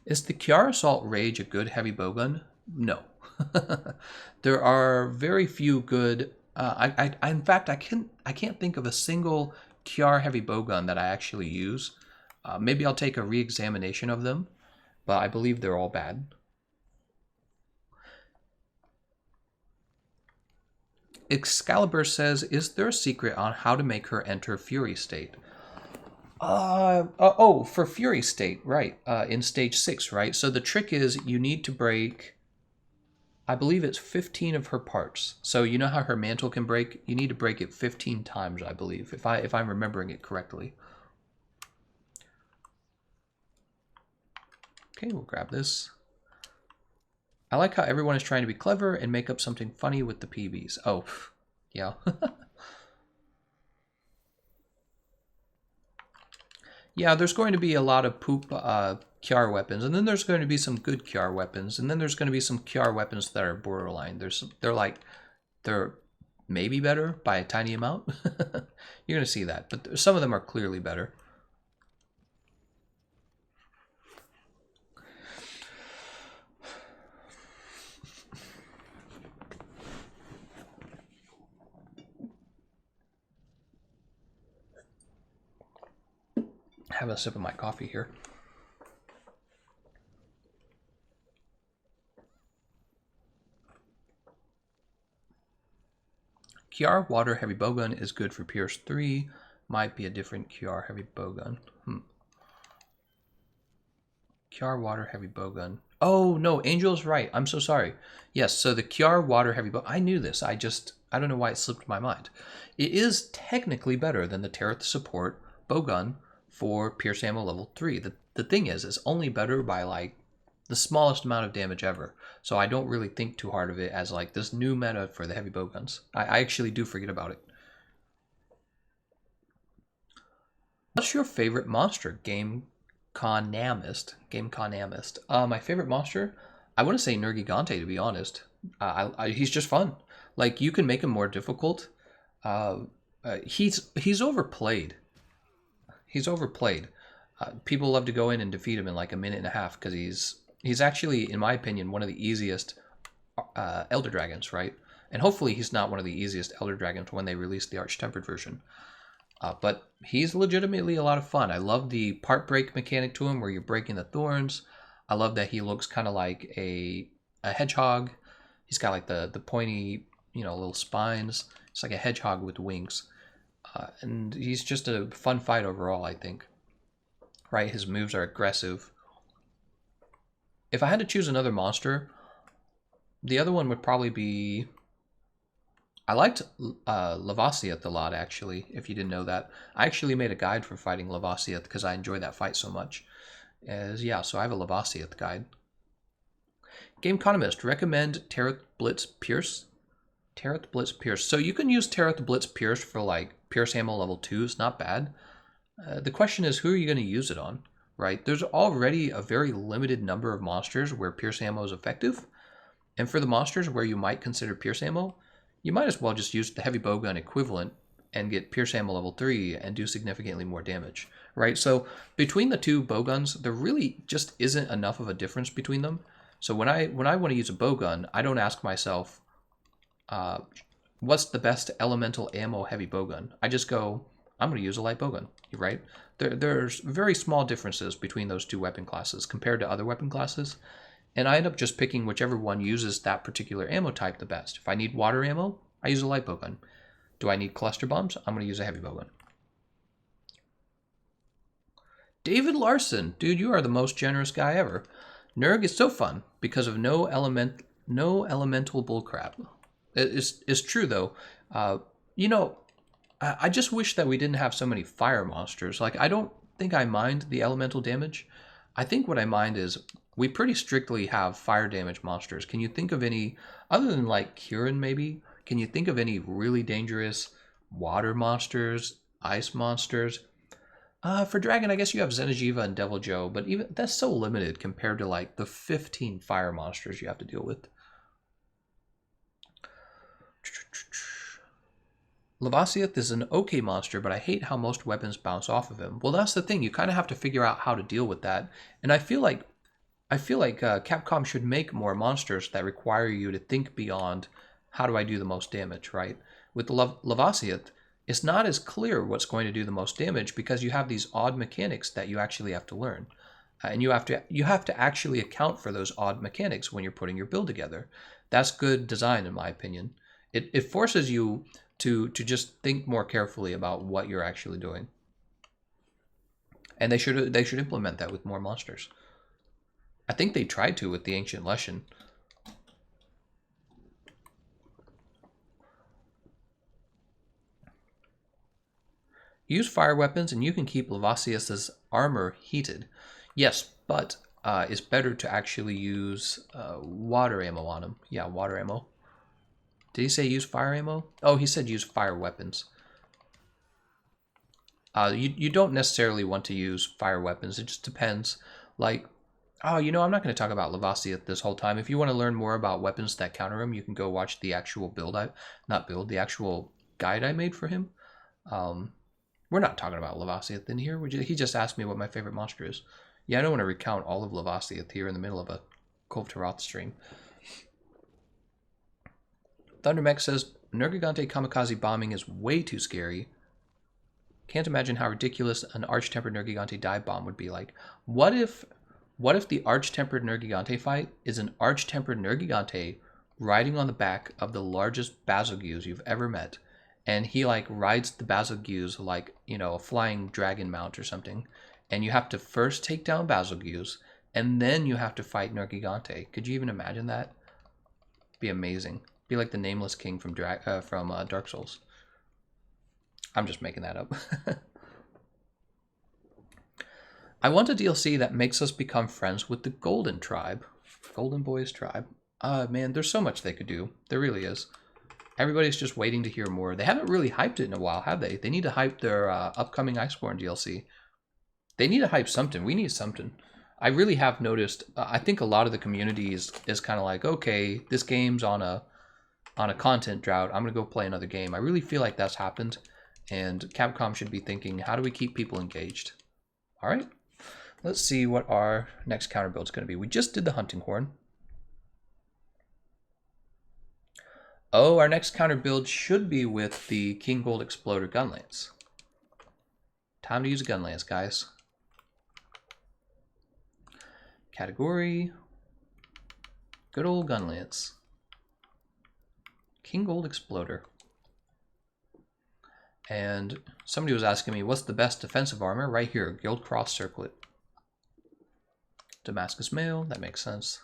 Is the Kiara Assault Rage a good heavy bowgun? No. There are very few good. In fact, I can't think of a single Kiara heavy bowgun that I actually use. Maybe I'll take a re-examination of them, but I believe they're all bad. Excalibur says, is there a secret on how to make her enter Fury State? For Fury State, right, in stage 6, right? So the trick is you need to break, I believe it's 15 of her parts. So you know how her mantle can break? You need to break it 15 times, I believe, if I'm remembering it correctly. Okay, we'll grab this. I like how everyone is trying to be clever and make up something funny with the PBs. Oh, yeah. Yeah, there's going to be a lot of poop Kiar weapons, and then there's going to be some good Kiar weapons, and then there's going to be some Kiar weapons that are borderline. They're maybe better by a tiny amount. You're going to see that, but some of them are clearly better. Have a sip of my coffee here. Kiar Water Heavy Bowgun is good for Pierce 3. Might be a different Kiar Heavy Bowgun. Kiar Water Heavy Bowgun. Oh, no, Angel's right. I'm so sorry. Yes, so the Kiar Water Heavy Bowgun. I knew this. I don't know why it slipped my mind. It is technically better than the Terrath Support Bowgun for Pierce Ammo level 3. The thing is, it's only better by like the smallest amount of damage ever. So I don't really think too hard of it as like this new meta for the heavy bowguns. I actually do forget about it. What's your favorite monster? Gameconomist. My favorite monster? I want to say Nergigante, to be honest. He's just fun. Like, you can make him more difficult. He's overplayed. He's overplayed. People love to go in and defeat him in like a minute and a half because he's actually, in my opinion, one of the easiest Elder Dragons, right? And hopefully he's not one of the easiest Elder Dragons when they release the Arch-Tempered version. But he's legitimately a lot of fun. I love the part break mechanic to him where you're breaking the thorns. I love that he looks kind of like a hedgehog. He's got like the pointy, little spines. It's like a hedgehog with wings. And he's just a fun fight overall, I think. Right? His moves are aggressive. If I had to choose another monster, the other one would probably be... I liked Lavasiath a lot, actually, if you didn't know that. I actually made a guide for fighting Lavasiath because I enjoy that fight so much. So I have a Lavasiath guide. Gameconomist, recommend Terath Blitz Pierce. Terath Blitz Pierce. So you can use Terath Blitz Pierce for like Pierce ammo level 2s, not bad. The question is, who are you going to use it on, right? There's already a very limited number of monsters where Pierce ammo is effective. And for the monsters where you might consider Pierce ammo, you might as well just use the heavy bowgun equivalent and get Pierce ammo level 3 and do significantly more damage, right? So between the two bowguns, there really just isn't enough of a difference between them. So when I want to use a bowgun, I don't ask myself, what's the best elemental ammo heavy bowgun? I just go, I'm going to use a light bowgun, right? There's very small differences between those two weapon classes compared to other weapon classes. And I end up just picking whichever one uses that particular ammo type the best. If I need water ammo, I use a light bowgun. Do I need cluster bombs? I'm going to use a heavy bowgun. David Larson. Dude, you are the most generous guy ever. Nurg is so fun because of no elemental bullcrap. It's true, though. I just wish that we didn't have so many fire monsters. Like, I don't think I mind the elemental damage. I think what I mind is we pretty strictly have fire damage monsters. Can you think of any, other than like Kieran maybe, can you think of any really dangerous water monsters, ice monsters? For Dragon, I guess you have Xeno'jiiva and Devil Joe, but even that's so limited compared to like the 15 fire monsters you have to deal with. Lavasiath is an okay monster, but I hate how most weapons bounce off of him. Well, that's the thing. You kind of have to figure out how to deal with that. And I feel like Capcom should make more monsters that require you to think beyond how do I do the most damage, right? With the Lavasiath, it's not as clear what's going to do the most damage because you have these odd mechanics that you actually have to learn. And you have to actually account for those odd mechanics when you're putting your build together. That's good design, in my opinion. It forces you to just think more carefully about what you're actually doing. And they should implement that with more monsters. I think they tried to with the Ancient Leshen. Use fire weapons and you can keep Lavasius's armor heated. Yes, but it's better to actually use water ammo on him. Yeah, water ammo. Did he say use fire ammo? Oh, he said use fire weapons. You don't necessarily want to use fire weapons. It just depends. Like, oh, I'm not going to talk about Lavasiath this whole time. If you want to learn more about weapons that counter him, you can go watch the actual the actual guide I made for him. We're not talking about Lavasiath in here. He just asked me what my favorite monster is. Yeah, I don't want to recount all of Lavasiath here in the middle of a Kulve Taroth stream. Thundermech says, Nergigante kamikaze bombing is way too scary. Can't imagine how ridiculous an Arch-Tempered Nergigante dive bomb would be like. What if the Arch-Tempered Nergigante fight is an Arch-Tempered Nergigante riding on the back of the largest Basilgeuse you've ever met, and he like rides the Basilgeuse like, a flying dragon mount or something, and you have to first take down Basilgeuse, and then you have to fight Nergigante. Could you even imagine that? Be amazing. Be like the Nameless King from Dark Souls. I'm just making that up. I want a DLC that makes us become friends with the Golden Tribe. Golden Boys Tribe. Man, there's so much they could do. There really is. Everybody's just waiting to hear more. They haven't really hyped it in a while, have they? They need to hype their upcoming Iceborne DLC. They need to hype something. We need something. I really have noticed, I think a lot of the community is kind of like, okay, this game's on a content drought. I'm going to go play another game. I really feel like that's happened. And Capcom should be thinking, how do we keep people engaged? All right. Let's see what our next counter build is going to be. We just did the hunting horn. Oh, our next counter build should be with the King Gold Exploder Gunlance. Time to use a Gunlance, guys. Category. Good old Gunlance. King Gold Exploder. And somebody was asking me, what's the best defensive armor? Right here, Guild Cross Circlet. Damascus Mail, that makes sense.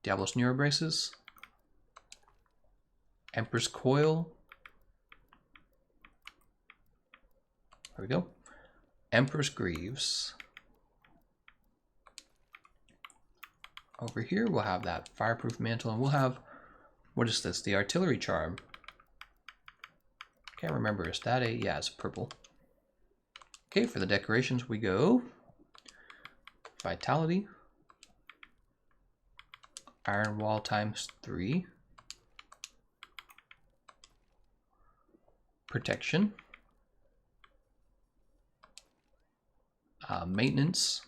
Diablos Neurobraces. Empress Coil. There we go. Empress Greaves. Over here we'll have that Fireproof Mantle, and we'll have, what is this? The Artillery Charm. Can't remember, is that a, yeah, it's purple. Okay, for the decorations we go Vitality. Iron Wall ×3. Protection. Maintenance.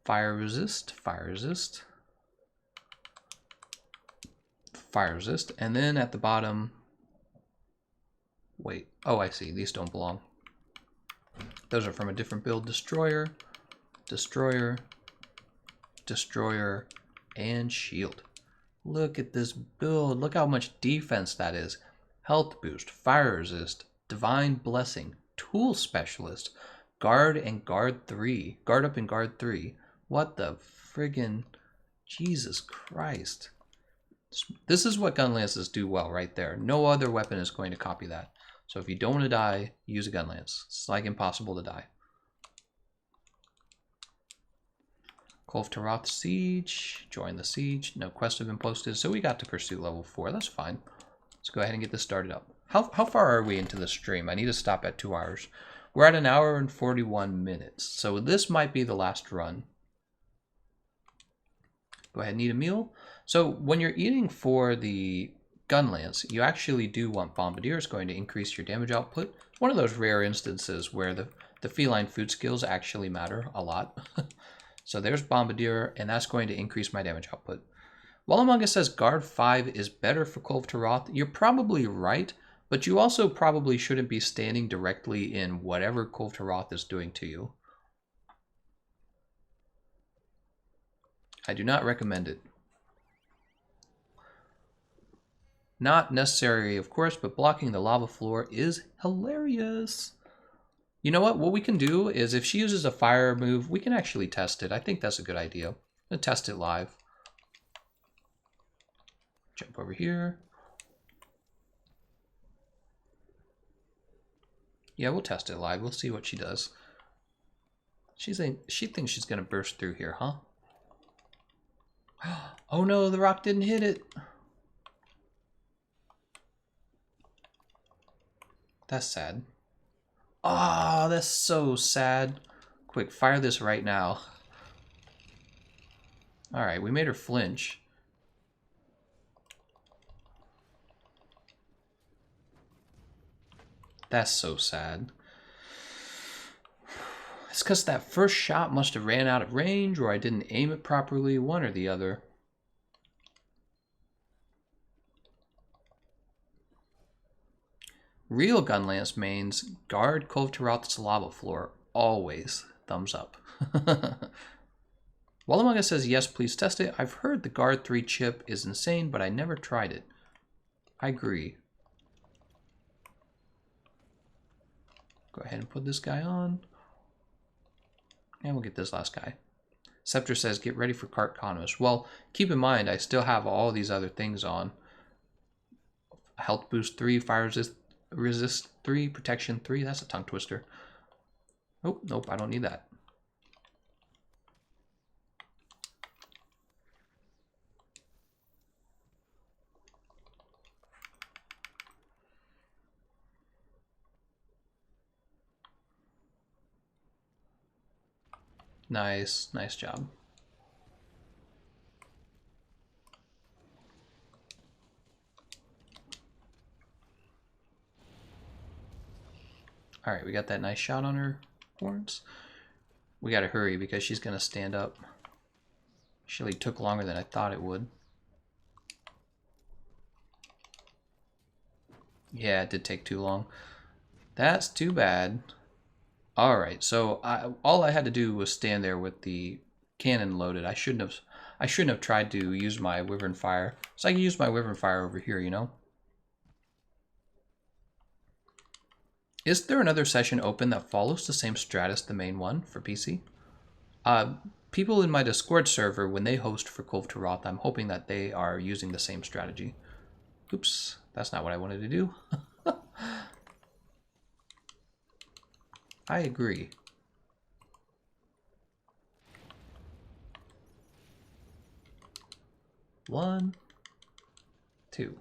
Fire resist, fire resist. Fire resist, and then at the bottom, wait, oh I see, these don't belong. Those are from a different build. Destroyer, Destroyer, Destroyer, and Shield. Look at this build, look how much defense that is. Health boost, fire resist, divine blessing, tool specialist, guard and guard 3. Guard up and guard 3. What the friggin' Jesus Christ. This is what Gunlances do well right there. No other weapon is going to copy that. So if you don't want to die, use a Gunlance. It's like impossible to die. Kulve Taroth Siege. Join the siege. No quests have been posted. So we got to pursuit level 4. That's fine. Let's go ahead and get this started up. How far are we into the stream? I need to stop at 2 hours. We're at 1 hour and 41 minutes. So this might be the last run. Go ahead and eat a meal. So when you're eating for the Gunlance, you actually do want Bombardier. It's going to increase your damage output. One of those rare instances where the feline food skills actually matter a lot. So there's Bombardier, and that's going to increase my damage output. While Among Us says Guard 5 is better for Kulve Taroth, you're probably right, but you also probably shouldn't be standing directly in whatever Kulve Taroth is doing to you. I do not recommend it. Not necessary, of course, but blocking the lava floor is hilarious. You know what? What we can do is if she uses a fire move, we can actually test it. I think that's a good idea. I'm going to test it live. Jump over here. Yeah, we'll test it live. We'll see what she does. She thinks she's going to burst through here, huh? Oh no, the rock didn't hit it. That's sad. Ah, oh, that's so sad. Quick, fire this right now. Alright, we made her flinch. That's so sad. It's because that first shot must have ran out of range, or I didn't aim it properly, one or the other. Real Gunlance mains guard Kulve Taroth's lava floor. Always. Thumbs up. While Among Us says yes, please test it. I've heard the guard 3 chip is insane, but I never tried it. I agree. Go ahead and put this guy on. And we'll get this last guy. Scepter says, get ready for Economist. Well, keep in mind, I still have all these other things on. Health boost 3, fire resist 3, protection 3. That's a tongue twister. Oh, nope, I don't need that. Nice, nice job. Alright, we got that nice shot on her horns. We gotta hurry because she's gonna stand up. She really took longer than I thought it would. Yeah, it did take too long. That's too bad. Alright, so all I had to do was stand there with the cannon loaded. I shouldn't have tried to use my Wyvern Fire. So I can use my Wyvern Fire over here, you know? Is there another session open that follows the same strat as the main one for PC? People in my Discord server, when they host for Kulve Taroth, I'm hoping that they are using the same strategy. Oops, that's not what I wanted to do. I agree. One, two.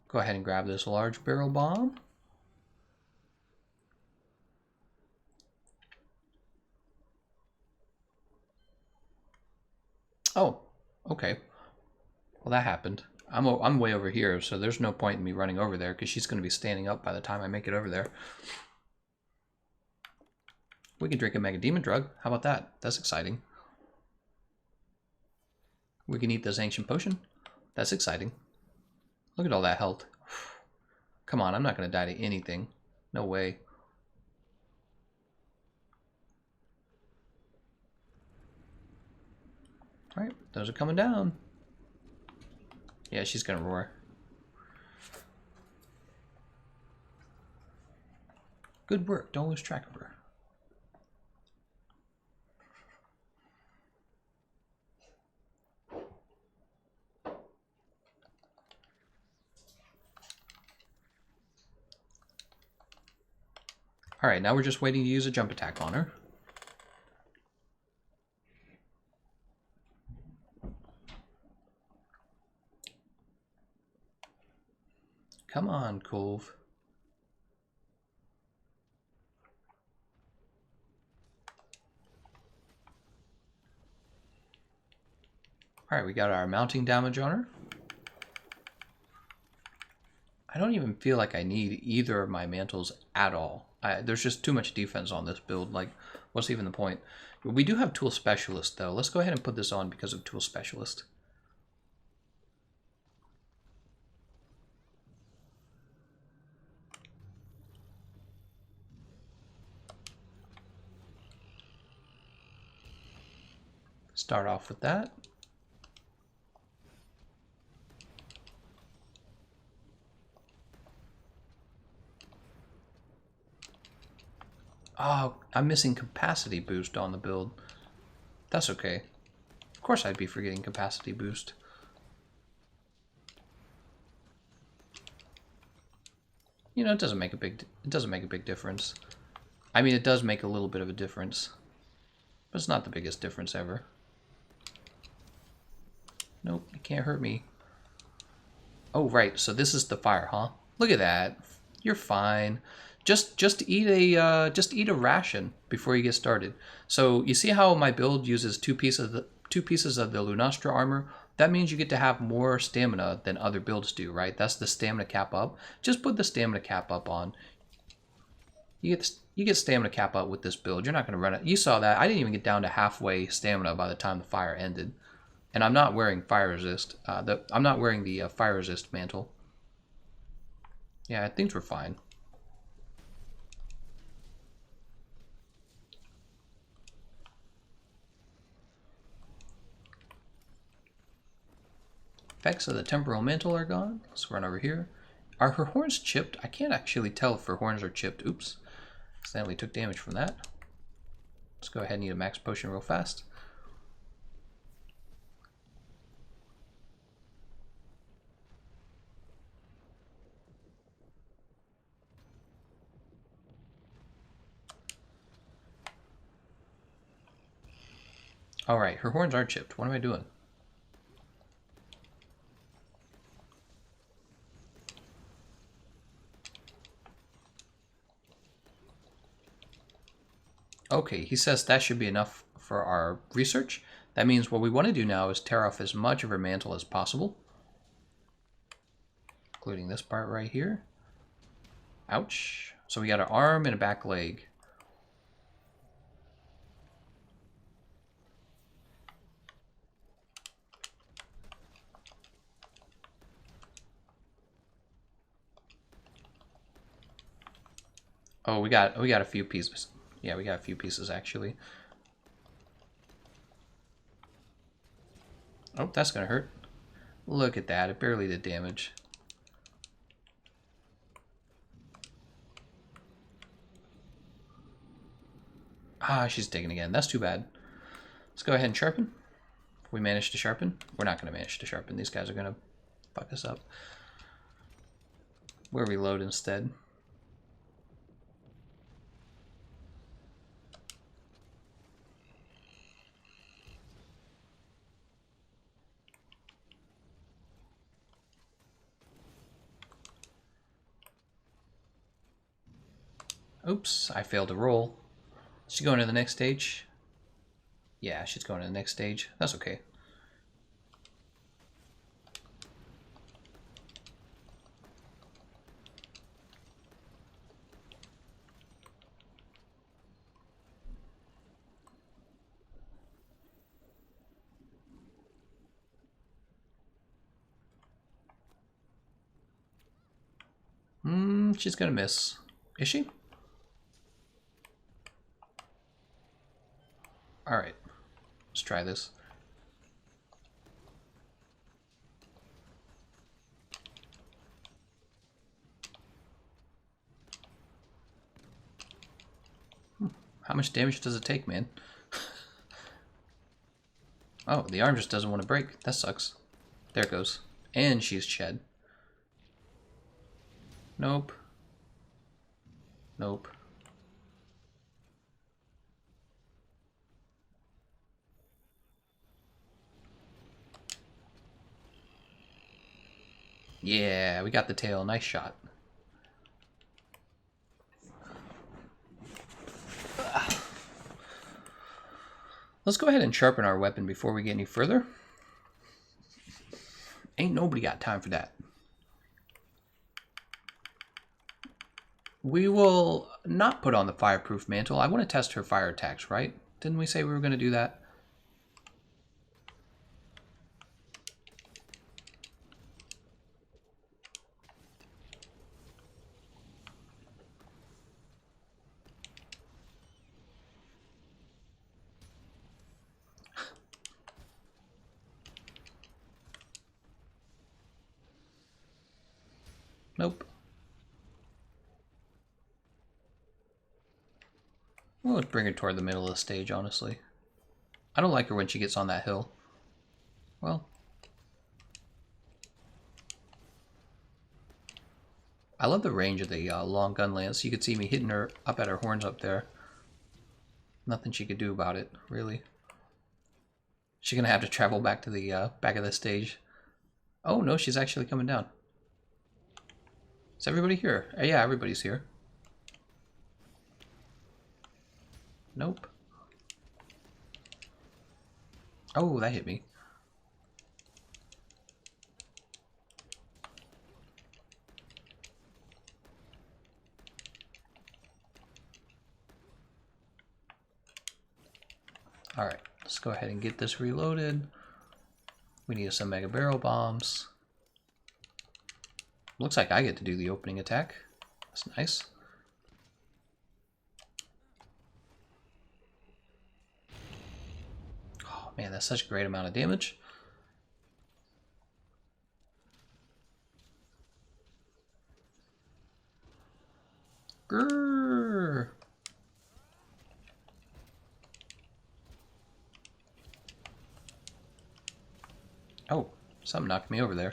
Go ahead and grab this large barrel bomb. Oh, okay. Well, that happened. I'm way over here, so there's no point in me running over there because she's going to be standing up by the time I make it over there. We can drink a Mega Demon Drug. How about that? That's exciting. We can eat this Ancient Potion. That's exciting. Look at all that health. Come on, I'm not going to die to anything. No way. Alright, those are coming down. Yeah, she's going to roar. Good work. Don't lose track of her. Alright, now we're just waiting to use a jump attack on her. Come on, Kulve. Alright, we got our mounting damage on her. I don't even feel like I need either of my mantles at all. There's just too much defense on this build. Like, what's even the point? We do have Tool Specialist, though. Let's go ahead and put this on because of Tool Specialist. Start off with that. Oh, I'm missing capacity boost on the build. That's okay. Of course I'd be forgetting capacity boost. You know, it doesn't make a big difference. I mean, it does make a little bit of a difference, but it's not the biggest difference ever. Nope, it can't hurt me. Oh, right. So this is the fire, huh? Look at that. You're fine. Just eat a ration before you get started. So you see how my build uses two pieces of the Lunastra armor? That means you get to have more stamina than other builds do, right? That's the stamina cap up. Just put the stamina cap up on. You get stamina cap up with this build. You're not going to run it. You saw that. I didn't even get down to halfway stamina by the time the fire ended. And I'm not wearing fire resist. I'm not wearing the fire resist mantle. Yeah, things were fine. Effects of the temporal mantle are gone. Let's run over here. Are her horns chipped? I can't actually tell if her horns are chipped. Oops. Accidentally took damage from that. Let's go ahead and eat a max potion real fast. Alright, her horns are chipped. What am I doing? Okay, he says that should be enough for our research. That means what we want to do now is tear off as much of her mantle as possible. including this part right here. Ouch. So we got an arm and a back leg. Oh, we got a few pieces. Yeah, we got a few pieces actually. Oh, that's gonna hurt. Look at that, it barely did damage. Ah, she's digging again. That's too bad. Let's go ahead and sharpen. If we manage to sharpen. We're not gonna manage to sharpen. These guys are gonna fuck us up. We'll reload instead. Oops, I failed to roll. Is she going to the next stage? Yeah, she's going to the next stage. That's okay. She's gonna miss. Is she? Alright. Let's try this. How much damage does it take, man? Oh, the arm just doesn't want to break. That sucks. There it goes. And she's shed. Nope. Nope. Yeah, we got the tail. Nice shot. Let's go ahead and sharpen our weapon before we get any further. Ain't nobody got time for that. We will not put on the fireproof mantle. I want to test her fire attacks, right? Didn't we say we were going to do that? Nope. Well, let's bring her toward the middle of the stage, honestly. I don't like her when she gets on that hill. Well. I love the range of the long gun lance. You could see me hitting her up at her horns up there. Nothing she could do about it, really. She's gonna have to travel back to the back of the stage. Oh no, she's actually coming down. Is everybody here? Yeah, everybody's here. Nope. Oh, that hit me. Alright, let's go ahead and get this reloaded. We need some mega barrel bombs. Looks like I get to do the opening attack. That's nice. Oh man, that's such a great amount of damage. Grrr. Oh, something knocked me over there.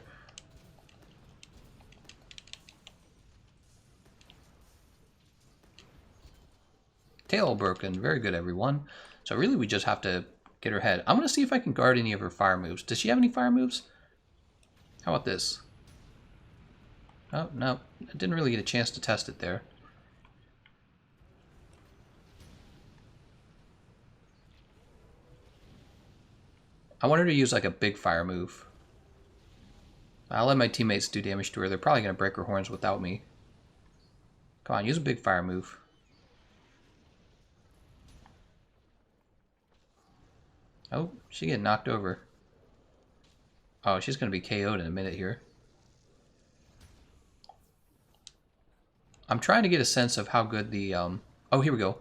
Tail broken. Very good, everyone. So really we just have to get her head. I'm going to see if I can guard any of her fire moves. Does she have any fire moves? How about this? Oh, no. I didn't really get a chance to test it there. I want her to use like a big fire move. I'll let my teammates do damage to her. They're probably going to break her horns without me. Come on, use a big fire move. Oh, she getting knocked over. Oh, she's going to be KO'd in a minute here. I'm trying to get a sense of how good the... Oh, here we go.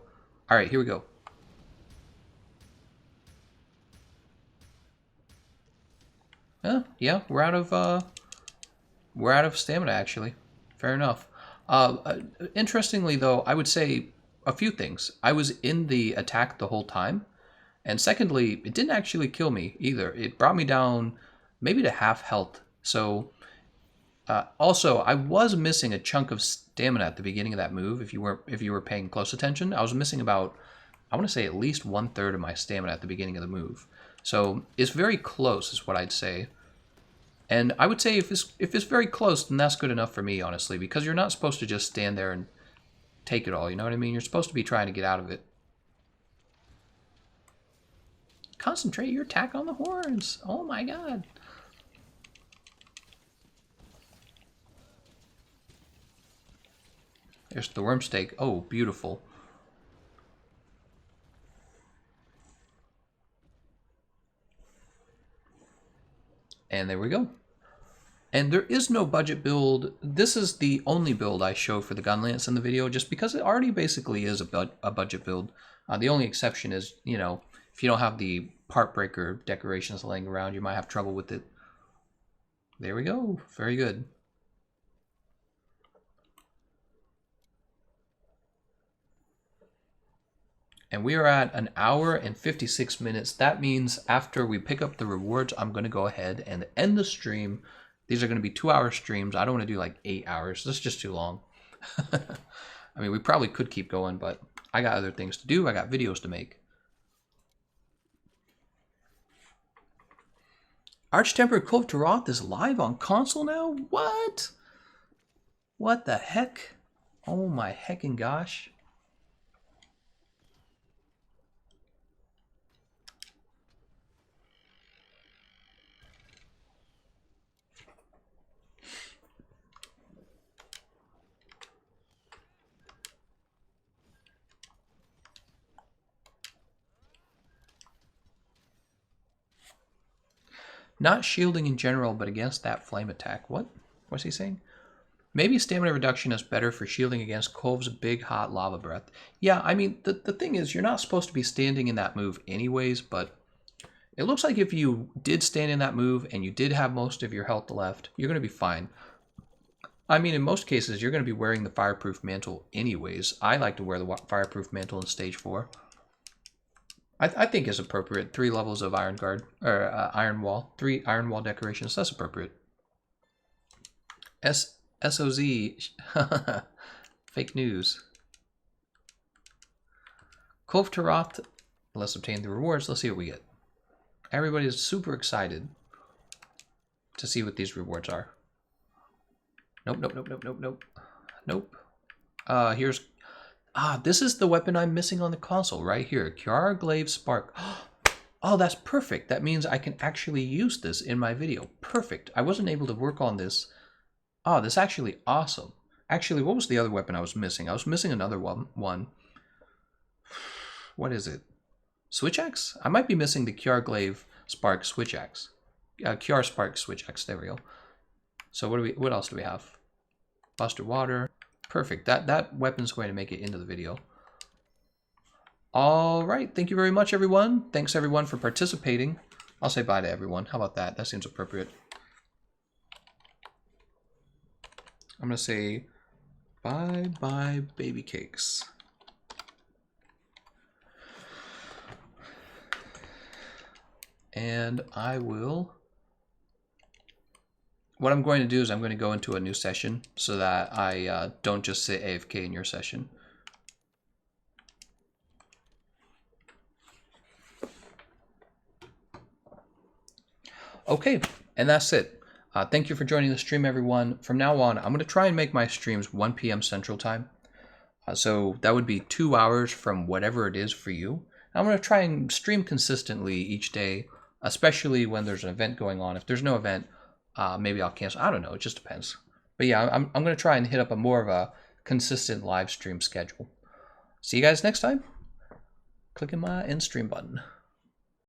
All right, here we go. Yeah, we're out of stamina, actually. Fair enough. Interestingly, though, I would say a few things. I was in the attack the whole time. And secondly, it didn't actually kill me either. It brought me down maybe to half health. So also, I was missing a chunk of stamina at the beginning of that move. If you were paying close attention, I was missing about, I want to say, at least 1/3 of my stamina at the beginning of the move. So it's very close, is what I'd say. And I would say if it's very close, then that's good enough for me, honestly, because you're not supposed to just stand there and take it all. You know what I mean? You're supposed to be trying to get out of it. Concentrate your attack on the horns. Oh my god. There's the worm steak. Oh, beautiful. And there we go. And there is no budget build. This is the only build I show for the Gunlance in the video, just because it already basically is a budget build. The only exception is, you know, if you don't have the part breaker decorations laying around, you might have trouble with it. There we go. Very good. And we are at 1 hour and 56 minutes. That means after we pick up the rewards, I'm going to go ahead and end the stream. These are going to be 2-hour streams. I don't want to do like 8 hours. That's just too long. I mean, we probably could keep going, but I got other things to do. I got videos to make. Arch-Tempered Kulve Taroth is live on console now? What? What the heck? Oh my heckin' gosh. Not shielding in general, but against that flame attack. What? What's he saying? Maybe stamina reduction is better for shielding against Kulve's big hot lava breath. Yeah, I mean, the thing is, you're not supposed to be standing in that move anyways, but it looks like if you did stand in that move and you did have most of your health left, you're going to be fine. I mean, in most cases, you're going to be wearing the fireproof mantle anyways. I like to wear the fireproof mantle in stage 4. I think is appropriate. 3 levels of Iron Guard, or Iron Wall. 3 Iron Wall decorations, that's appropriate. SOZ. Fake news. Kulve Taroth. Let's obtain the rewards. Let's see what we get. Everybody is super excited to see what these rewards are. Nope, nope, nope, nope, nope, nope. Nope. Here's... this is the weapon I'm missing on the console right here. Kiara Glaive Spark. Oh, that's perfect. That means I can actually use this in my video. Perfect. I wasn't able to work on this. Oh, this is actually awesome. Actually, what was the other weapon I was missing? I was missing another one. What is it? Switch axe? I might be missing the Kiara Glaive Spark Switch axe. Kiara Spark Switch axe. There we go. So what else do we have? Buster Water. Perfect. That weapon's going to make it into the video. All right. Thank you very much, everyone. Thanks, everyone, for participating. I'll say bye to everyone. How about that? That seems appropriate. I'm going to say bye-bye, baby cakes. And I will... What I'm going to do is I'm going to go into a new session so that I don't just sit AFK in your session. Okay, and that's it. Thank you for joining the stream, everyone. From now on, I'm going to try and make my streams 1 p.m. Central Time. So that would be 2 hours from whatever it is for you. I'm going to try and stream consistently each day, especially when there's an event going on. If there's no event, maybe I'll cancel. I don't know. It just depends. But yeah, I'm going to try and hit up a more of a consistent live stream schedule. See you guys next time. Clicking my end stream button.